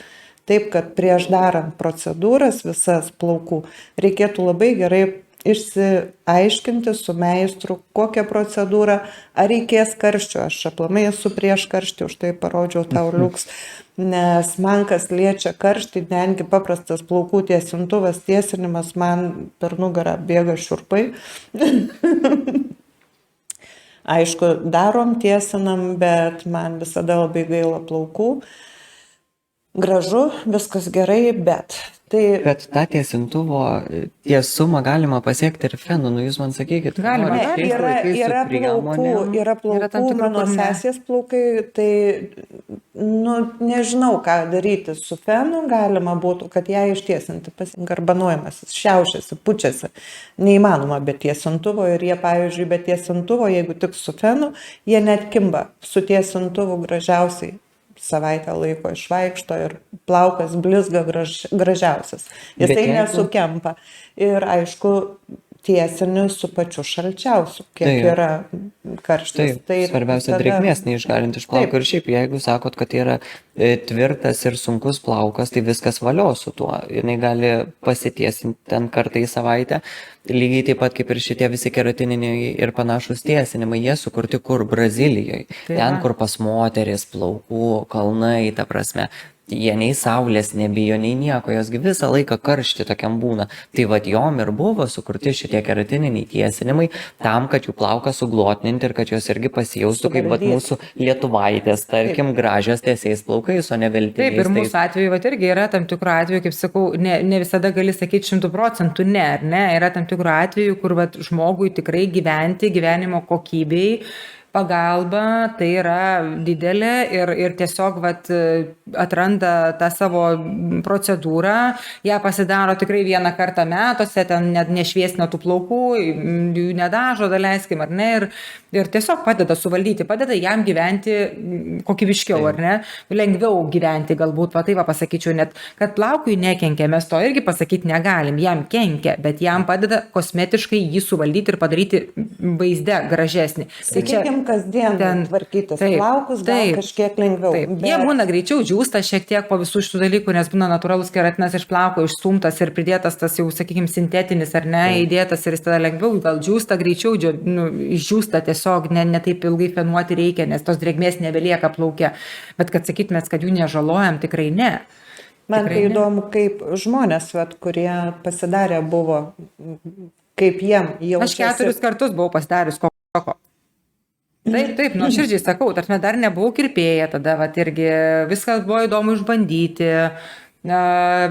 Taip, kad prieš darant procedūras visas plaukų reikėtų labai gerai išsiaiškinti su meistru, kokią procedūrą, ar reikės karščio. Aš aplamai esu prieš karštį, už tai parodžiau tau liuks, nes man kas liečia karštį, netgi paprastas plaukų tiesintuvas, tiesinimas, man per nugarą bėga šiurpai. Aišku, darom, tiesinam, bet man visada labai gaila plaukų. Gražu, viskas gerai, bet Bet tą tiesintuvo tiesumą galima pasiekti ir fenu, jūs man sakykit. Galima. Yra plaukų, mano sesės plaukai, tai nežinau, ką daryti su fenu, galima būtų, kad ją ištiesinti, garbanuojamas, šiaušiasi, pučiasi, neįmanoma be tiesintuvo ir jie, pavyzdžiui, be tiesintuvo, jeigu tik su fenu, jie net kimba, su tiesintuvu gražiausiai. Savaitę laiko išvaikšto ir plaukas blizga gražiausias. Jisai nesukempa. Ir aišku, tiesini su pačiu šalčiausiu, kiek yra karštas. Tai svarbiausia drėgmės neišgarinti iš plauko. Ir šiaip, jeigu sakot, kad yra tvirtas ir sunkus plaukas, tai viskas valio su tuo. Jinai gali pasitiesinti ten kartą į savaitę. Lygiai taip pat kaip ir šitie visi keratininiai ir panašus tiesinimai, jie sukurti kur? Brazilijoje. Ten, kur pas moteris plaukų kalnai, ta prasme. jie nei saulės nebijo, nei nieko, josgi visą laiką karšti tokiam būna. Tai vat jom ir buvo sukurti šitie keratininiai tiesinimai tam, kad jų plauką suglotninti ir kad jos irgi pasijaustų kaip vat mūsų lietuvaitės, tarkim, gražios tiesiais plaukais, o ne veltiniais. Taip, ir mūsų atveju vat irgi yra tam tikrų atvejų, kaip sakau, ne visada gali sakyti 100% ne, ar ne, yra tam tikrų atvejų, kur vat žmogui tikrai gyventi, gyvenimo kokybei, pagalba tai yra didelė ir tiesiog vat, atranda tą savo procedūrą, ją pasidaro tikrai vieną kartą metuose, ten net nešviesina tų plaukų, jų nedažo, daleiskim, ar ne, ir tiesiog padeda suvaldyti, padeda jam gyventi kokybiškiau, ar ne, lengviau gyventi galbūt, va taip pasakyčiau, net kad plaukui nekenkia, mes to irgi pasakyti negalim, jam kenkia, bet jam padeda kosmetiškai jį suvaldyti ir padaryti vaizde gražesnį. Sakykim, kasdien tvarkytis plaukus, gal kažkiek lengviau. Bet... Jie būna greičiau džiūsta šiek tiek po visų šitų dalykų, nes būna natūralus keratinas iš plauko išstumtas ir pridėtas tas jau, sakykime, sintetinis ar ne, įdėtas ir jis tada lengviau, gal džiūsta greičiau, išdžiūsta tiesiog, ne taip ilgai fenuoti reikia, nes tos drėgmės nebelieka plauke. Bet kad sakytumėt, kad jų nežalojam, tikrai ne. Man tai įdomu, kaip žmonės, kurie pasidarė buvo, kaip jiem jaučiasi. Aš 4 kartus buvau pasidarius koko. Taip, nuoširdžiai sakau, tarsi dar nebuvau kirpėja, tada vat, irgi viskas buvo įdomu išbandyti,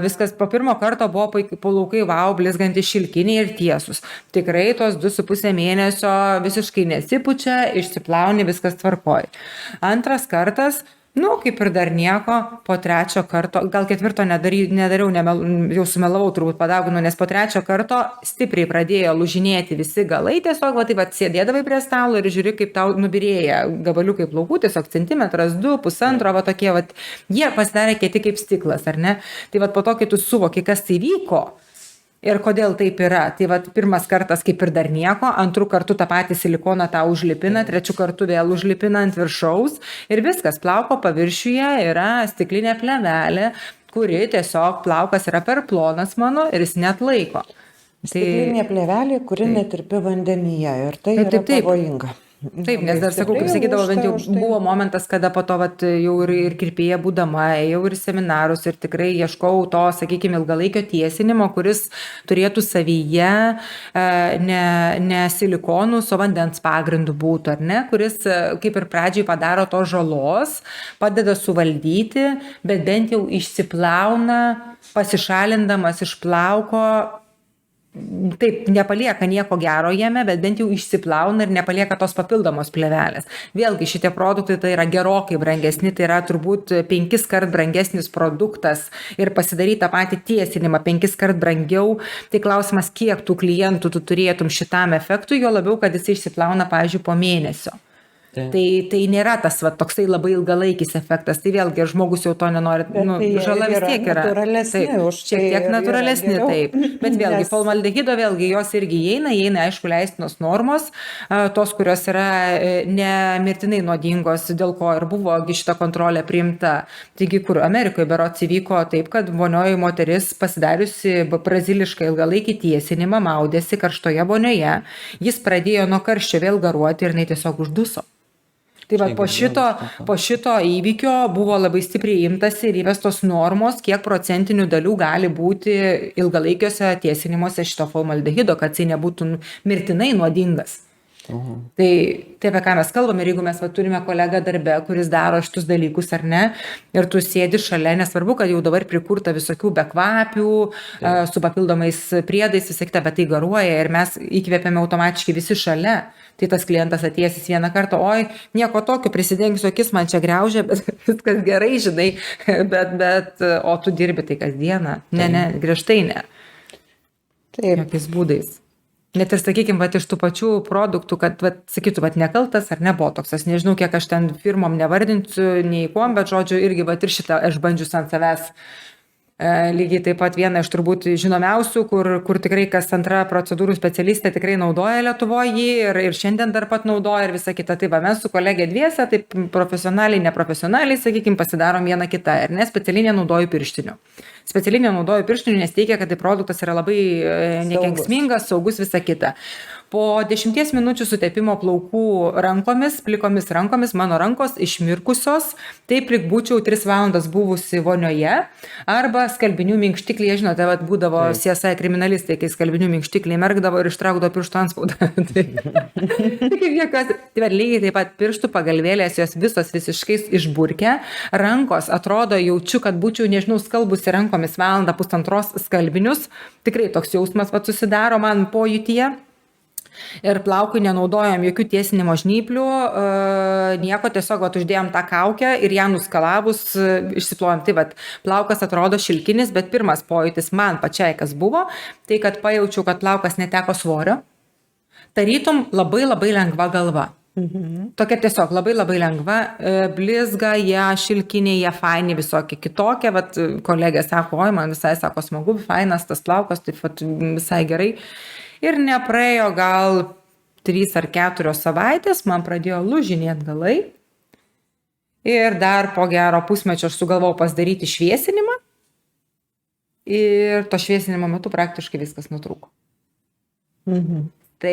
viskas po pirmo karto buvo plaukai blizgantys šilkiniai ir tiesus. Tikrai tos 2,5 mėnesio visiškai nesipučia, išsiplauni, viskas tvarkoj. Antras kartas, kaip ir dar nieko, po 3 karto, gal 4 nedariau, jau sumelavau, turbūt padauginu, nes po 3 karto stipriai pradėjo lūžinėti visi galai, tiesiog, tai sėdėdavai prie stalo ir žiūri, kaip tau nubirėja gabaliukai plaukų, tiesiog centimetras, 2, pusantro, tokie, jie pasidarė kieti kaip stiklas, ar ne? Tai po to, kai tu suvoki, kas tai vyko, ir kodėl taip yra. Tai pirmas kartas kaip ir dar nieko, antrų kartų tą patį silikoną tą užlipina, trečių kartų vėl užlipina ant viršaus ir viskas, plauko paviršiuje yra stiklinė plėvelė, kuri tiesiog plaukas yra per plonas mano ir jis net laiko. Stiklinė plėvelė, kuri netirpi vandenyje ir tai yra pavojinga. Taip, nes dar sakau, kaip sakydavo, bent jau buvo momentas, kada po to jau ir kirpėja būdama, ėjau ir seminarus ir tikrai ieškau to, sakykime, ilgalaikio tiesinimo, kuris turėtų savyje ne silikonus, o vandens pagrindų būtų, ar ne, kuris kaip ir pradžiai padaro to žalos, padeda suvaldyti, bet bent jau išsiplauna, pasišalindamas iš plauko. Taip, nepalieka nieko gero jame, bet bent jau išsiplauna ir nepalieka tos papildomos plėvelės. Vėlgi šitie produktai tai yra gerokai brangesni, tai yra turbūt 5 kart brangesnis produktas ir pasidaryti tą patį tiesinimą 5 kart brangiau. Tai klausimas, kiek tų klientų tu turėtum šitam efektui, jo labiau, kad jis išsiplauna, pavyzdžiui, po mėnesio. Tai nėra tas toksai labai ilgalaikis efektas, tai vėlgi žmogus jau to nenori, žala vis tiek yra. Taip, šiek tiek natūralesni, taip. Bet vėlgi, formaldehido, vėlgi jos irgi įeina, aišku, leistinos normos, tos, kurios yra nemirtinai nuodingos, dėl ko ir buvo šita kontrolė priimta. Taigi, kur Amerikoje berods įvyko taip, kad vonioji moteris pasidariusi brazilišką ilgalaikį tiesinimą, maudėsi karštoje vonioje, jis pradėjo nuo karščio vėl garuoti ir jinai tiesiog užduso. Tai po šito įvykio buvo labai stipriai imtasi ir įvestos normos, kiek procentinių dalių gali būti ilgalaikiuose tiesinimuose šito formaldehido, kad jis nebūtų mirtinai nuodingas. Tai apie ką mes kalbame, ir jeigu mes turime kolegą darbe, kuris daro šitus dalykus ar ne, ir tu sėdi šalia, nesvarbu, kad jau dabar prikurta visokių bekvapių, su papildomais priedais, visą kitą, bet tai garuoja ir mes įkvėpiame automatiškai visi šalia. Tai tas klientas atėjęs vieną kartą, oi, nieko tokio, prisidengsiu akis, man čia griaužia, bet viskas gerai, žinai, o tu dirbi tai kasdieną. Ne, griežtai ne. Taip. Jokiais būdais. Net ir, sakykime, iš tų pačių produktų, kad, sakytų, nekaltas ar ne botoksas, nežinau, kiek aš ten firmom nevardinsiu, nei kuom, bet žodžiu, irgi, ir šitą aš bandžius ant savęs. Lygiai taip pat viena iš turbūt žinomiausių, kur tikrai kas antra procedūrų specialistė tikrai naudoja Lietuvoje jį ir šiandien dar pat naudoja ir visa kita. Tai mes su kolegė dviese, taip profesionaliai, neprofesionaliai, sakykime, pasidarom vieną kitą ir specialiai nenaudoju pirštinių. Specialiai nenaudoju pirštinių, nes teigia, kad tai produktas yra labai nekenksmingas, saugus, visa kita. Po 10 minučių sutepimo plaukų rankomis, plikomis rankomis, mano rankos išmirkusios, taip lyg būčiau 3 valandas buvusi vonioje, arba skalbinių minkštiklyje, žinote, vat, būdavo CSI kriminalistai, kai skalbinių minkštiklyje merkdavo ir ištraukdavo pirštų antspaudą. Tai lygiai taip pat pirštų pagalvėlės, jos visos visiškai išburkę, rankos atrodo, jaučiu, kad būčiau, nežinau, skalbusi rankomis valandą pusantros skalbinius, tikrai toks jausmas vat, susidaro man pojūtyje. Ir plaukui nenaudojom jokių tiesinimo žnyplių, nieko, tiesiog vat, uždėjom tą kaukę ir ją nuskalavus išsiplojom. Tai vat, plaukas atrodo šilkinis, bet pirmas pojūtis man pačiai, kas buvo, tai kad pajaučiau, kad plaukas neteko svorio, tarytum labai labai lengva galva. Tokia tiesiog labai labai lengva, blizga, jie šilkiniai, jie faini, visokie kitokie, vat, kolegė sako, oi, man visai, sako, smagu, fainas tas plaukas, taip vat, visai gerai. Ir nepraėjo gal 3 ar 4 savaitės, man pradėjo lūžinėti galai. Ir dar po gero pusmečio aš sugalvojau pasidaryti šviesinimą. Ir to šviesinimo metu praktiškai viskas nutrūko. Tai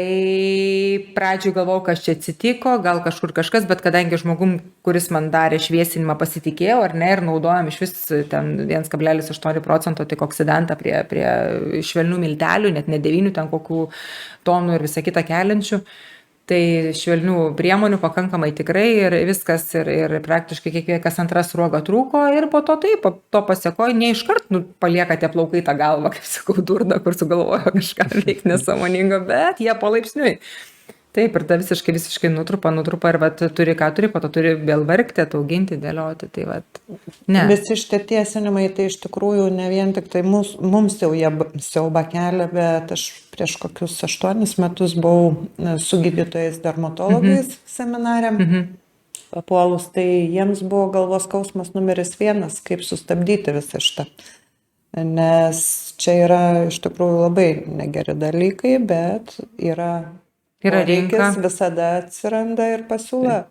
pradžioj galvojau, kas čia atsitiko, gal kažkur kažkas, bet kadangi žmogum, kuris man darė šviesinimą, pasitikėjau ar ne, ir naudojom iš vis ten 1,8% tik oksidantą prie švelnių miltelių, net ne 9 ten kokių tonų ir visą kitą keliančių. Tai švelnių priemonių pakankamai tikrai ir viskas ir praktiškai kas antra sruoga trūko ir po to taip, po to pasiekoju, ne iškart palieka tie plaukai tą galvą, kaip sakau, durna, kur sugalvojo kažką veikti nesąmoningo, bet jie palaipsniui. Taip, ir ta visiškai nutrupa ir vat, turi ką turi, po to turi vėl verkti, atauginti, dėlioti, tai vat, ne. Visi šitie tiesinimai, tai iš tikrųjų ne vien tik tai mums jau jie siauba kelia, bet aš prieš kokius 8 metus buvau su gydytojais dermatologais seminare papuolus, tai jiems buvo galvos skausmas numeris 1, kaip sustabdyti visą šitą. Nes čia yra iš tikrųjų labai negeri dalykai, bet yra rinka. Visada atsiranda ir pasiūla.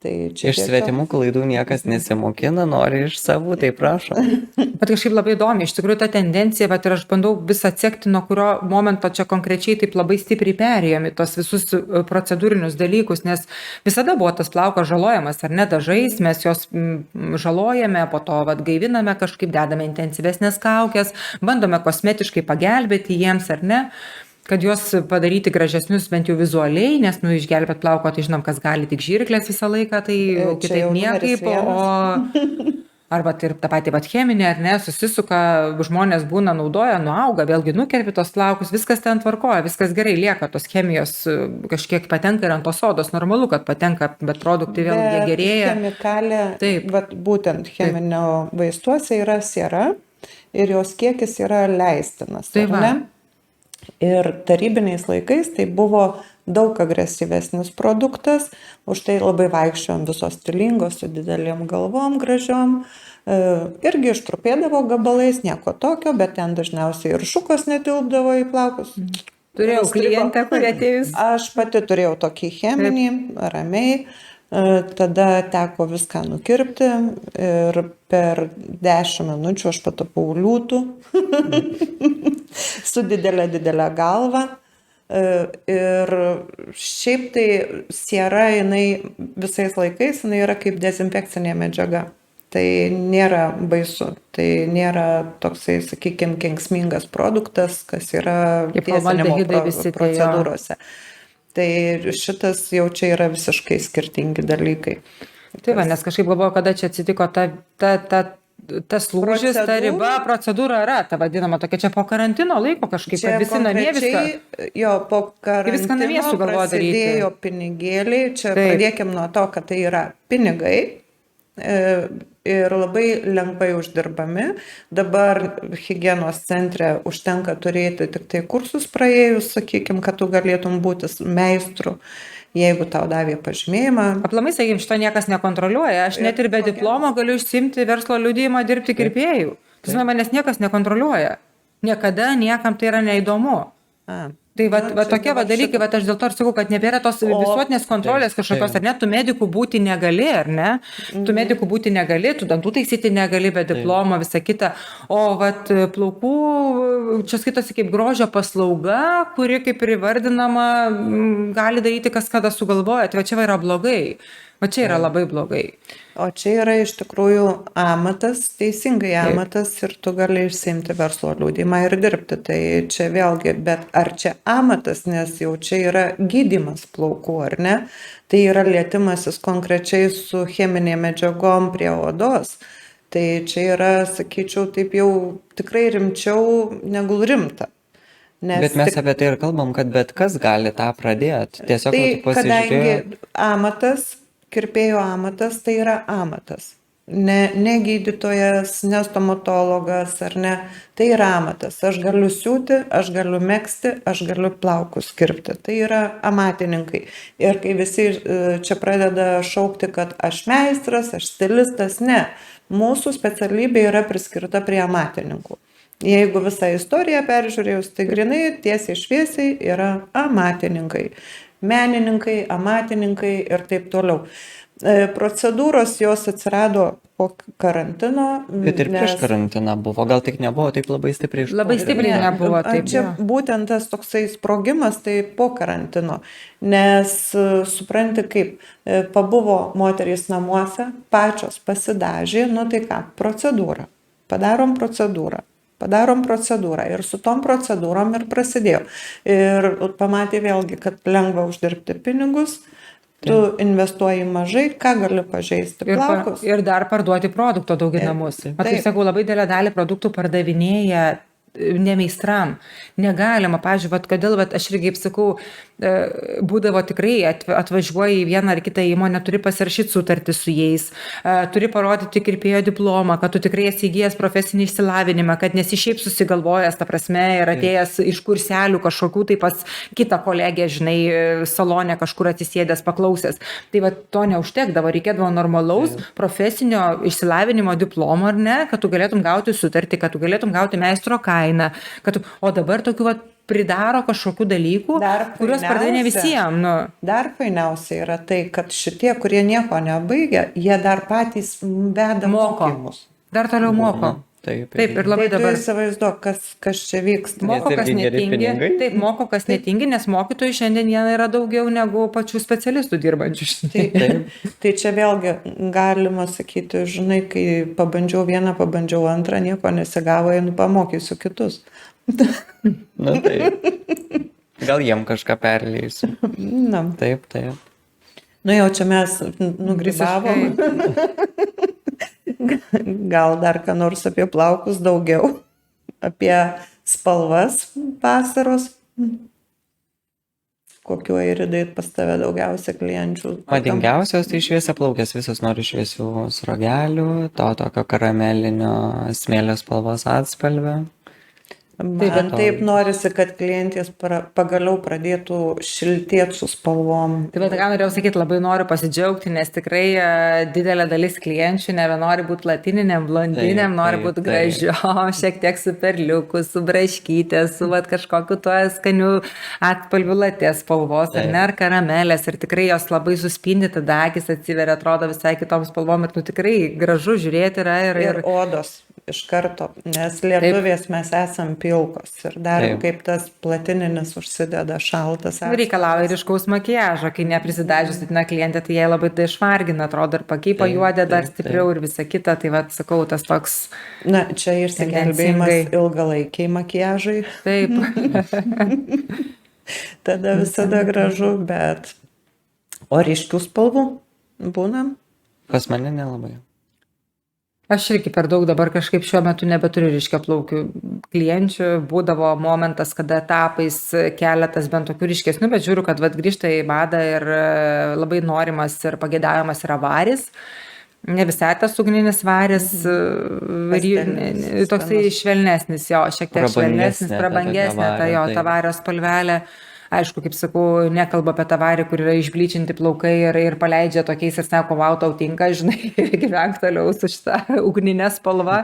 Tai čia iš svetimų klaidų niekas nesimokina, nori iš savų, tai prašo. Bet kažkaip labai įdomi, iš tikrųjų ta tendencija, bet ir aš bandau visą atsekti, nuo kurio momento čia konkrečiai taip labai stipriai perėjom į tos visus procedūrinius dalykus, nes visada buvo tas plaukas žalojamas, ar ne, dažais, mes jos žalojame, po to vat, gaiviname kažkaip, dedame intensyvesnės kaukės, bandome kosmetiškai pagelbėti jiems, ar ne, kad juos padaryti gražesnius bent jau vizualiai, nes išgelbėt plauko, tai žinom, kas gali tik žirklės visą laiką, tai kitaip niekaip, arba tai ir tą patį cheminį, ar ne, susisuka, žmonės būna naudoja, nuauga, vėlgi nukerpi tos plaukus, viskas ten tvarkoja, viskas gerai lieka, tos chemijos kažkiek patenka ir ant tos odos, normalu, kad patenka, bet produktai vėl jie gerėja. Chemikalė, būtent cheminio vaistuose yra siera ir jos kiekis yra leistinas, ar ne? Ir tarybiniais laikais tai buvo daug agresyvesnis produktas, už tai labai vaikščiom visos stilingos su didelėm galvom gražiom, irgi ištrupėdavo gabalais, nieko tokio, bet ten dažniausiai ir šukos netilpdavo į plaukus. Turėjau klientę, kurie atėjus. Aš pati turėjau tokį cheminį, ramiai. Tada teko viską nukirpti ir per 10 minučių aš patapau liūtų su didelė galva. Ir šiaip tai siera, jinai visais laikais, jinai yra kaip dezinfekcinė medžiaga. Tai nėra baisu, tai nėra toksai, sakykime, kenksmingas produktas, kas yra tiesinimo procedūrose. Tai šitas jau čia yra visiškai skirtingi dalykai. Tai va, nes kažkaip galvoju, kada čia atsitiko tas lūžis, ta riba, procedūra yra, ta vadinama tokia čia po karantino laiko kažkaip, kad visi namie viską. Jo, po karantino prasidėjo pinigėliai, čia pradėkim nuo to, kad tai yra pinigai. Ir labai lengvai uždirbami. Dabar higienos centre užtenka turėti tik tai kursus praėjus, sakykime, kad tu galėtum būti meistru, jeigu tau davė pažymėjimą. Aplamai, sakykime, šito niekas nekontroliuoja. Aš net ir be diplomo galiu išsiimti verslo liudijimą dirbti kirpėjų. Tai manęs niekas nekontroliuoja. Niekada niekam tai yra neįdomu. Tai va čia tokie va dabar dalykai, va aš dėl to ir sakau, kad nebėra tos visuotinės kontrolės kažkokios, ar ne, tu medikų būti negali, ar ne, tu medikų būti negali, tu dantų taisyti negali, be diplomo, visa kita, o vat plaukų, čia skaitosi kaip grožio paslauga, kuri kaip ir įvardinama, gali daryti kas kada sugalvoja, tai va čia yra blogai. O čia yra labai blogai. O čia yra iš tikrųjų amatas, teisingai amatas ir tu gali išsiimti verslo liudijimą ir dirbti. Tai čia vėlgi, bet ar čia amatas, nes jau čia yra gydymas plaukų, ar ne? Tai yra lietimasis konkrečiai su cheminėm medžiagom prie odos. Tai čia yra, sakyčiau, taip jau tikrai rimčiau negu rimta. Bet mes apie tai ir kalbam, kad bet kas gali tą pradėti. Tiesiog tai, pasižiūrėjau. kadangi amatas, kirpėjo amatas, tai yra amatas. Ne gydytojas, ne stomatologas, ar ne. Tai yra amatas. Aš galiu siūti, aš galiu megzti, aš galiu plaukus kirpti. Tai yra amatininkai. Ir kai visi čia pradeda šaukti, kad aš meistras, aš stilistas, ne. Mūsų specialybė yra priskirta prie amatininkų. Jeigu visą istoriją peržiūrėjus, tai grinai tiesiai šviesiai yra amatininkai. Menininkai, amatininkai ir taip toliau. Procedūros jos atsirado po karantino. Bet ir prieš karantiną buvo, gal tik nebuvo taip labai stipriai iššokti. Labai stipriai nebuvo taip. Čia būtent tas toksai sprogimas, tai po karantino. Nes supranti kaip, pabuvo moterys namuose, pačios pasidažė, nu tai ką, procedūra. Padarom procedūrą ir su tom procedūrom ir prasidėjo. Ir pamatė vėlgi, kad lengva uždirbti pinigus, tu investuoji mažai, ką gali pažeisti plaukus. Ir dar parduoti produkto daug į namus. Matai, sakau, labai didelę dalį produktų pardavinėja ne meistram. Negalima, pažiūrėjau, kodėl, aš irgi, kaip sakau, būdavo tikrai atvažiuoji į vieną ar kitą įmonę, turi pasirašyti sutartį su jais, turi parodyti kirpėjo diplomą, kad tu tikrai esi įgijęs profesinį išsilavinimą, kad nesi šiaip susigalvojęs, ta prasme, ir atėjęs iš kurselių kažkokių, tai pas kitą kolegę, žinai, salone kažkur atsisėdęs, paklausęs. Tai va, to neužtekdavo, reikėdavo normalaus profesinio išsilavinimo diplomo, ar ne, kad tu galėtum gauti sutartį, kad tu galėtum gauti meistro kainą, o dabar tokių va, pridaro kažkokių dalykų, kuriuos pardavinė visiems. Nu. Dar fainiausia yra tai, kad šitie, kurie nieko nebaigia, jie dar patys veda mokymus. Dar toliau moko. Taip, ir labai dabar. Tai įsivaizduok, kas čia vyksta. Moko, kas netingi. Taip, moko, kas netingi, nes mokytojų šiandien yra daugiau negu pačių specialistų dirbančių. Tai čia vėlgi galima sakyti, žinai, kai pabandžiau vieną, pabandžiau antrą, nieko nesigavo, einu pamokysiu kitus. Na taip. Gal jiem kažką perleisiu. Na. Taip. Nu jau čia mes nugrybavom. Gal dar ką nors apie plaukus daugiau. Apie spalvas vasaros. Kokiu airidai pas tave daugiausia klienčių? Madingiausios tai šviesiaplaukės, visos nori šviesių sruogelių, to tokio karamelinio smėlio spalvos atspalvio. Man taip norisi, kad klientės pagaliau pradėtų šiltėti su spalvom. Taip, bet ką norėjau sakyti, labai noriu pasidžiaugti, nes tikrai didelė dalis klienčių nebenori būti latininiam, blondinėm, nori būti gražiom, šiek tiek su perliuku, su braškytė, su kažkokiu tuo skaniu atspalviu latės spalvos, ar ne, ar karamelės, ir tikrai jos labai suspindi, tada akis atsiveria, atrodo visai kitom spalvom, ir tikrai gražu žiūrėti yra. Ir odos iš karto, nes lietuvės mes esam pilkos ir dar kaip tas platininis užsideda šaltas. Reikalauja ryškaus makiažo, kai neprisidažius ateina klientė, tai jai labai tai išvargina, atrodo, ir pakeipa juodė dar stipriau ir visa kita, tai va, sakau, tas toks. Na, čia išsigelbėjimas ilgalaikiai makiažai. Taip. Tada visada gražu, bet o ryškių spalvų būna? Pas mane nelabai. Aš irgi per daug dabar kažkaip šiuo metu nebeturiu ryškiaplaukių klienčių. Būdavo momentas, kada etapais keletas bent tokių ryškesnių, bet žiūriu, kad grįžta į madą ir labai norimas ir pageidavimas yra varis. Ne visai tas ugninis varis, toksai švelnesnis, jo, šiek tiek švelnesnis, prabangesnė ta vario spalvelė. aišku, kaip sakau, nekalba apie tavarį, kur yra išblyčinti plaukai ir paleidžia tokiais ir sako, wow, tau tinka, žinai, gyvenk toliau su šitą ugninę spalvą,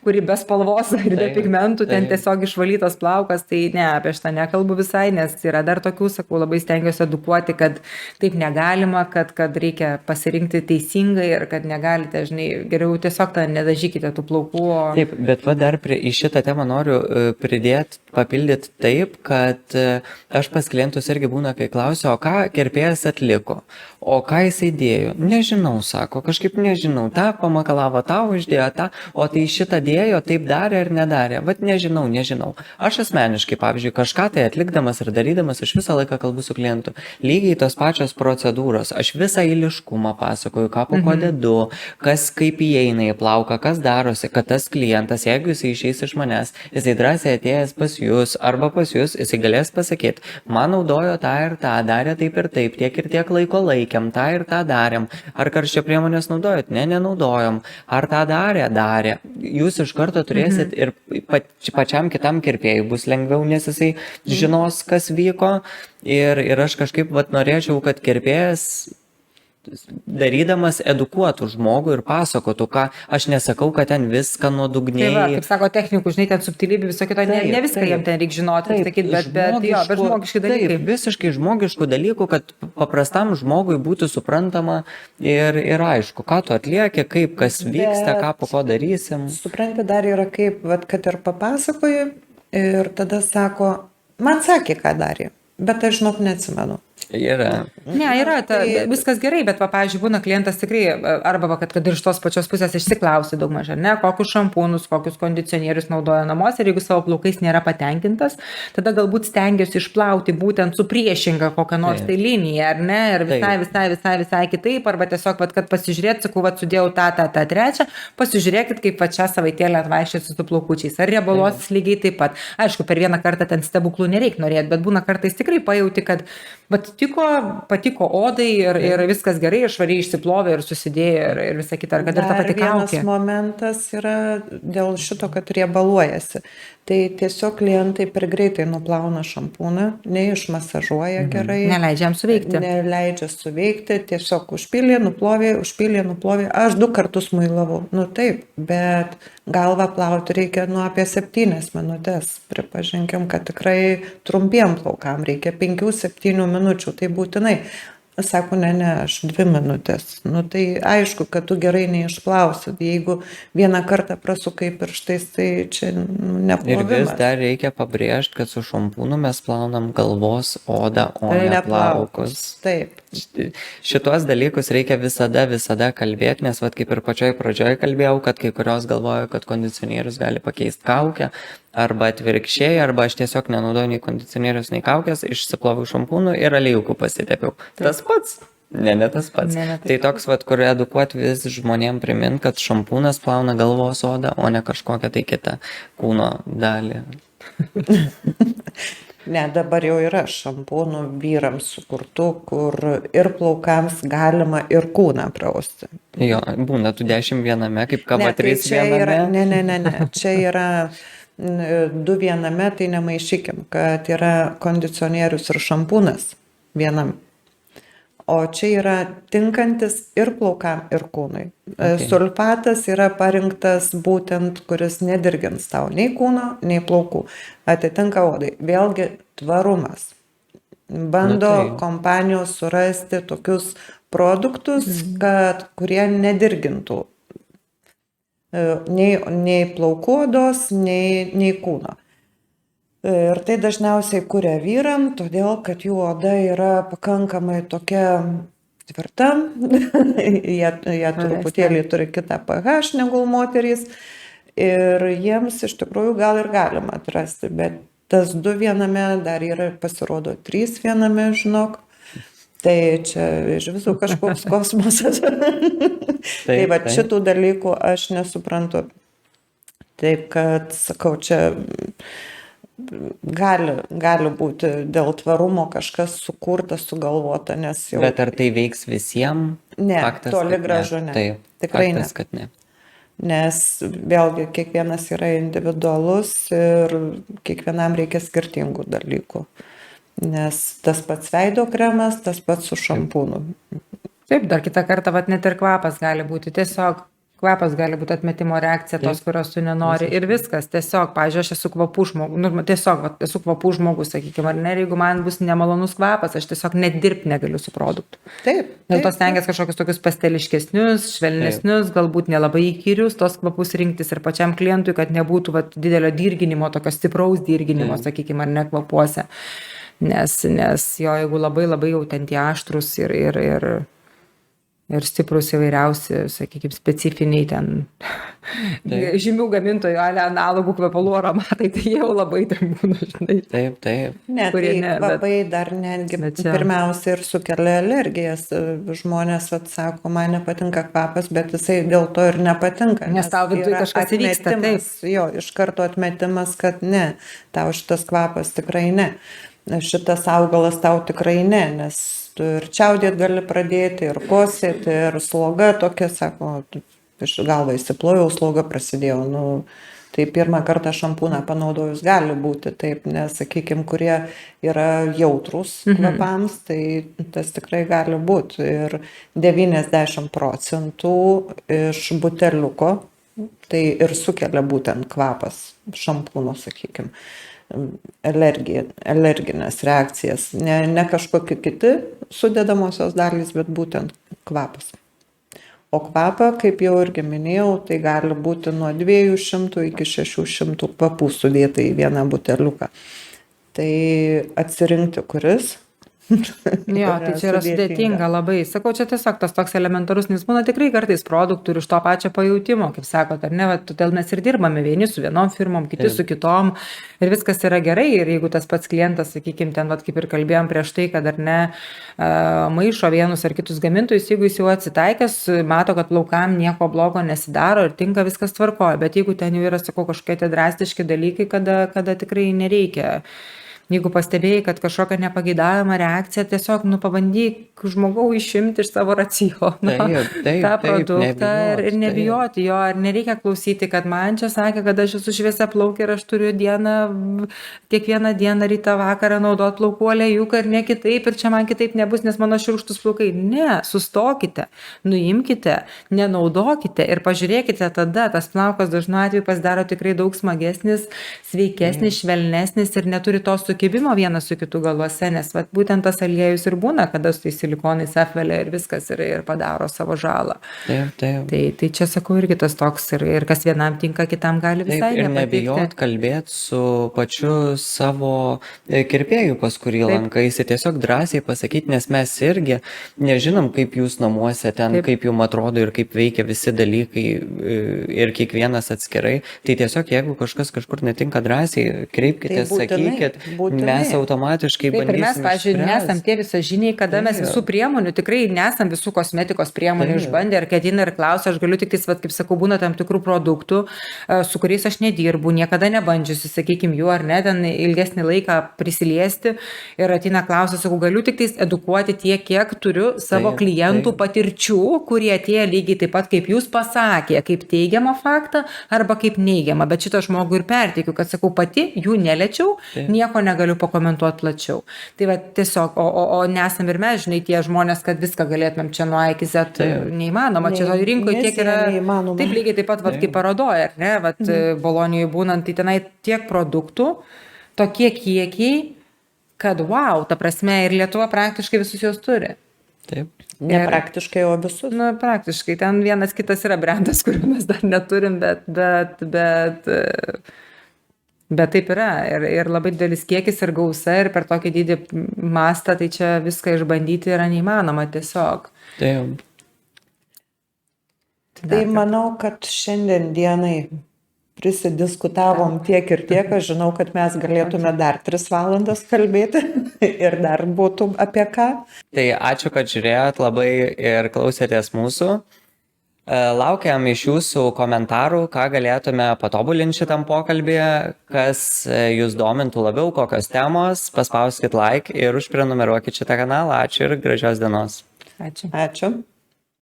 kuri be spalvos ir be pigmentų, ten tiesiog išvalytas plaukas, tai ne, apie šitą nekalbu visai, nes yra dar tokių, sakau, labai stengiuosi edukuoti, kad taip negalima, kad reikia pasirinkti teisingai ir kad negalite, žinai, geriau tiesiog tą nedažykite tų plaukų. Taip, bet va dar į šitą temą noriu pridėti, papildyti taip, kad aš pas klientus irgi būna, kai klausiu, o ką kirpėjas atliko, o ką jisai dėjo. Nežinau, sako, kažkaip nežinau, tą pamakalavo, tą uždėjo, tą, o tai šitą dėjo, taip darė ar nedarė. Vat nežinau. Aš asmeniškai, pavyzdžiui, kažką tai atlikdamas ir darydamas, aš visą laiką kalbu su klientu. Lygiai tos pačios procedūros, aš visą eiliškumą pasakoju, ką po ko dedu, kas kaip įeina į plauką, kas darosi, kad tas klientas, jeigu jisai išeis iš manęs, jisai drąsiai atėjęs pas jūs arba pas jūs, jisai galės pasakyti, man naudojo tą ir tą, darė taip ir taip, tiek ir tiek laiko laikėm, tą ir tą darėm, ar karščio priemonės naudojot, nenaudojom, ar tą darė. Jūs iš karto turėsit ir pačiam kitam kirpėjui bus lengviau, nes jisai žinos, kas vyko ir aš kažkaip norėčiau, kad kirpėjas darydamas edukuotų žmogų ir pasakotų, ką aš nesakau, kad ten viską nuodugniai. Tai va, kaip sako technikų, žinai, ten subtilybių, viso kito, ne viską jam ten reikia žinoti, sakyti, bet žmogiški dalykai. Taip, visiškai žmogiškų dalykų, kad paprastam žmogui būtų suprantama ir aišku, ką tu atlieki, kaip kas vyksta, ką po ko darysim. Supranti, dar yra kaip, kad ir papasakoji ir tada sako, man sakė, ką darė, bet aš žinok neatsimenu. Yra. Ne, yra, viskas gerai, bet, pavyzdžiui, būna klientas tikrai, arba kad ir iš tos pačios pusės išsiklausi daug mažai, ne, kokius šampūnus, kokius kondicionierius naudoja namuose ir jeigu savo plaukais nėra patenkintas, tada galbūt stengiasi išplauti būtent su priešinga kokią nors tai liniją, ar ne, ir visai kitaip, arba tiesiog, kad pasižiūrėt, sakau, sudėjau tą trečią, pasižiūrėkit, kaip šią savaitėlę atvaikščioti su plaukučiais, ar riebaluosis lygiai taip pat. Aišku, per vieną kartą ten stebuklų nereikia norėti, bet būna kartais tikrai pajauti, kad patiko odai ir viskas gerai, ir švariai išsiplovė ir susidėjo ir visa kita, ar kad ir ta pati kaukė. Vienas momentas yra dėl šito, kad riebaluojasi. Tai tiesiog klientai per greitai nuplauna šampūną, neišmasažuoja gerai. Neleidžia jam suveikti. Neleidžia suveikti, tiesiog užpylė, nuplovė. Aš 2 kartus muilavau. Taip, bet galvą plauti reikia apie 7 minutės. Pripažinkim, kad tikrai trumpiem plaukam reikia 5-7 minučių, tai būtinai. Sako, ne, aš 2 minutės. Tai aišku, kad tu gerai neišplausi. Jeigu vieną kartą prasukai pirštais, tai čia neplovimas. Ir vis dar reikia pabrėžti, kad su šampūnu mes plaunam galvos odą, o ne plaukus. Taip. Šitos dalykus reikia visada kalbėti, nes kaip ir pačioj pradžioj kalbėjau, kad kai kurios galvoja, kad kondicionierius gali pakeisti kaukę, arba atvirkščiai, arba aš tiesiog nenaudoju nei kondicionierius, nei kaukės, išsiploviau šampūnų ir aliejukų pasitepiau. Tas pats? Ne tas pats. Tai toks, kur edukuoti vis žmonėm primint, kad šampūnas plauna galvos odą, o ne kažkokią tai kitą kūno dalį. Ne, dabar jau yra šampūnų vyrams sukurtų, kur ir plaukams galima ir kūną prausti. Jo, būna tu 10 viename, kaip kava 3 viename. Ne. Čia yra 2 viename, tai nemaišykim, kad yra kondicionierius ir šampūnas vienam. O čia yra tinkantis ir plaukam, ir kūnui. Okay. Sulfatas yra parinktas būtent, kuris nedirgins tau nei kūno, nei plaukų. Atitinka odai. Vėlgi tvarumas. Bando kompanijos surasti tokius produktus, kurie nedirgintų nei plaukų odos, nei kūno. Ir tai dažniausiai kuria vyram, todėl kad jų oda yra pakankamai tokia tvirta, jie truputėlį turi kitą pH negu moterys ir jiems iš tikrųjų gal ir galima atrasti, bet tas 2 viename dar yra, pasirodo 3 viename, žinok. Tai čia iš visų kažkoks kosmosas. Tai va, šitų dalykų aš nesuprantu. Taip, kad sakau, čia gali būti dėl tvarumo kažkas sukurta, sugalvota, nes jau... Bet ar tai veiks visiems? Ne, toli gražu ne. Taip, tikrai faktas, kad ne. Nes vėlgi kiekvienas yra individualus ir kiekvienam reikia skirtingų dalykų. Nes tas pats veido kremas, tas pats su šampūnu. Taip, dar kitą kartą, vat net ir kvapas gali būti. Tiesiog kvapas gali būti atmetimo reakcija, tos, kurios tu nenori. Ir viskas. Tiesiog, pavyzdžiui, aš esu kvapų žmogus. Nu, tiesiog, vat, esu kvapų žmogus, sakykime, ar ne, ir jeigu man bus nemalonus kvapas, aš tiesiog net dirbti negaliu su produktu. Taip. Dėl to stengiasi kažkokius tokius pasteliškesnius, švelnesnius, galbūt nelabai įkyrius tos kvapus rinktis ir pačiam klientui, kad nebūtų vat, didelio dirginimo, tokio stipraus dirginimo, sakykime, ar ne kvapuose. Nes jo, jeigu labai jau ten tie aštrus ir stiprus įvairiausi, sakykime, specifiniai ten žymių gamintojų analogų kvepalų aromatai, tai jau labai ten būna, žinai. Taip. Ne, tai kvapai dar netgi pirmiausia ir sukelia alergijas. Žmonės atsako, man nepatinka kvapas, bet jisai dėl to ir nepatinka. Nes tau viduje kažkas įvyksta, taip. Jo, iš karto atmetimas, kad ne, tau šitas kvapas tikrai ne. Šitas augalas tau tikrai ne, nes tu ir čiaudėt gali pradėti, ir kosėti, ir sloga tokia, sako, iš galvą įsiplojau, sloga prasidėjo. Nu, tai pirmą kartą šampūną panaudojus gali būti taip, nes, sakykime, kurie yra jautrus kvapams, tai tas tikrai gali būti. Ir 90% iš buteliuko tai ir sukelia būtent kvapas šampūno, sakykime. Alerginės reakcijas, ne kažkokie kiti sudedamosios dalys, bet būtent kvapas. O kvapą, kaip jau irgi minėjau, tai gali būti nuo 200 iki 600 kvapų sudėta į vieną buteliuką. Tai atsirinkti kuris. Jo, tai čia yra sudėtinga labai. Sakau, čia tiesiog tas toks elementarus, nes būna tikrai kartais produktų ir iš to pačio pajautimo, kaip sakot, ar ne, todėl mes ir dirbame vieni su vienom firmom, kiti su kitom ir viskas yra gerai. Ir jeigu tas pats klientas, sakykime, ten, kaip ir kalbėjom prieš tai, kad ar ne maišo vienus ar kitus gamintojus, jeigu jis jau atsitaikęs, mato, kad plaukam nieko blogo nesidaro ir tinka, viskas tvarkoja. Bet jeigu ten jau yra, sakau, kažkokie tie drastiški dalykai, kada tikrai nereikia. Jeigu pastebėjai, kad kažkokia nepageidavima reakcija, tiesiog, pabandyk žmogau išimti iš savo raciono tą produktą ir nebijoti jo, ir nereikia klausyti, kad man čia sakė, kad aš esu šviesia plaukė ir aš turiu kiekvieną dieną rytą vakarą naudot plaukų aliejūką ir ne kitaip, ir čia man kitaip nebus, nes mano šiurkštus plaukai. Ne, sustokite, nuimkite, nenaudokite ir pažiūrėkite tada, tas plaukas dažnu atveju pasidaro tikrai daug smagesnis, sveikesnis, švelnesnis ir neturi tos sukibimo vienas su kitu galuose, nes būtent tas aliejus ir būna, kada su tais silikonais apvelia ir viskas ir padaro savo žalą. Taip. Tai čia sakau irgi tas toks ir kas vienam tinka, kitam gali visai nepatikti. Ir nebijot kalbėti su pačiu savo kirpėju, pas kurį lankaisi, tiesiog drąsiai pasakyti, nes mes irgi nežinom, kaip jūs namuose ten, kaip jums atrodo ir kaip veikia visi dalykai ir kiekvienas atskirai. Tai tiesiog, jeigu kažkas kažkur netinka, drąsiai kreipkitės, sakykit. Mes automatiškai bandysim. Ir mes, pavyzdžiui, nesam tie visažiniai, kada mes visų priemonių, tikrai nesam visų kosmetikos priemonių išbandę ir ketina ir klausia, aš galiu tik tais, kaip sakau, būna tam tikrų produktų, su kuriais aš nedirbu, niekada nebandžiusi, sakykime, jų ar ne, ten ilgesnį laiką prisiliesti ir ateina klausia, sakau, galiu tik tais edukuoti tiek, kiek turiu savo klientų patirčių, kurie atėjo lygiai taip pat, kaip jūs pasakė, kaip teigiamą faktą arba kaip neigiamą, bet šitą žmogų ir perteikiu, kad sakau, pati jų neliečiau, nieko negaliu pakomentuoti plačiau. Tai va tiesiog, o nesam ir mes, žinai, tie žmonės, kad viską galėtumėm čia nuo A iki Z, neįmanoma. Čia to rinkoje tiek yra, taip lygiai taip pat, kaip parodoja, ar ne, Bolonijoje būnant, tai tenai tiek produktų, tokie kiekiai, kad wow, ta prasme, ir Lietuva praktiškai visus jos turi. Taip. Ne praktiškai, o visus. Praktiškai, ten vienas kitas yra brandas, kuriuo mes dar neturim, bet taip yra ir labai didelis kiekis ir gausa ir per tokį didį mastą, tai čia viską išbandyti yra neįmanoma tiesiog. Taip. Tai manau, kad šiandien dienai prisidiskutavom tiek ir tiek, aš žinau, kad mes galėtume dar 3 valandas kalbėti ir dar būtų apie ką. Tai ačiū, kad žiūrėjot labai ir klausėtės mūsų. Laukiam iš jūsų komentarų, ką galėtume patobulinti šitam pokalbėje, kas jūs domintų labiau, kokios temos, paspauskit like ir užprenumeruokit šitą kanalą. Ačiū ir gražios dienos. Ačiū. Ačiū.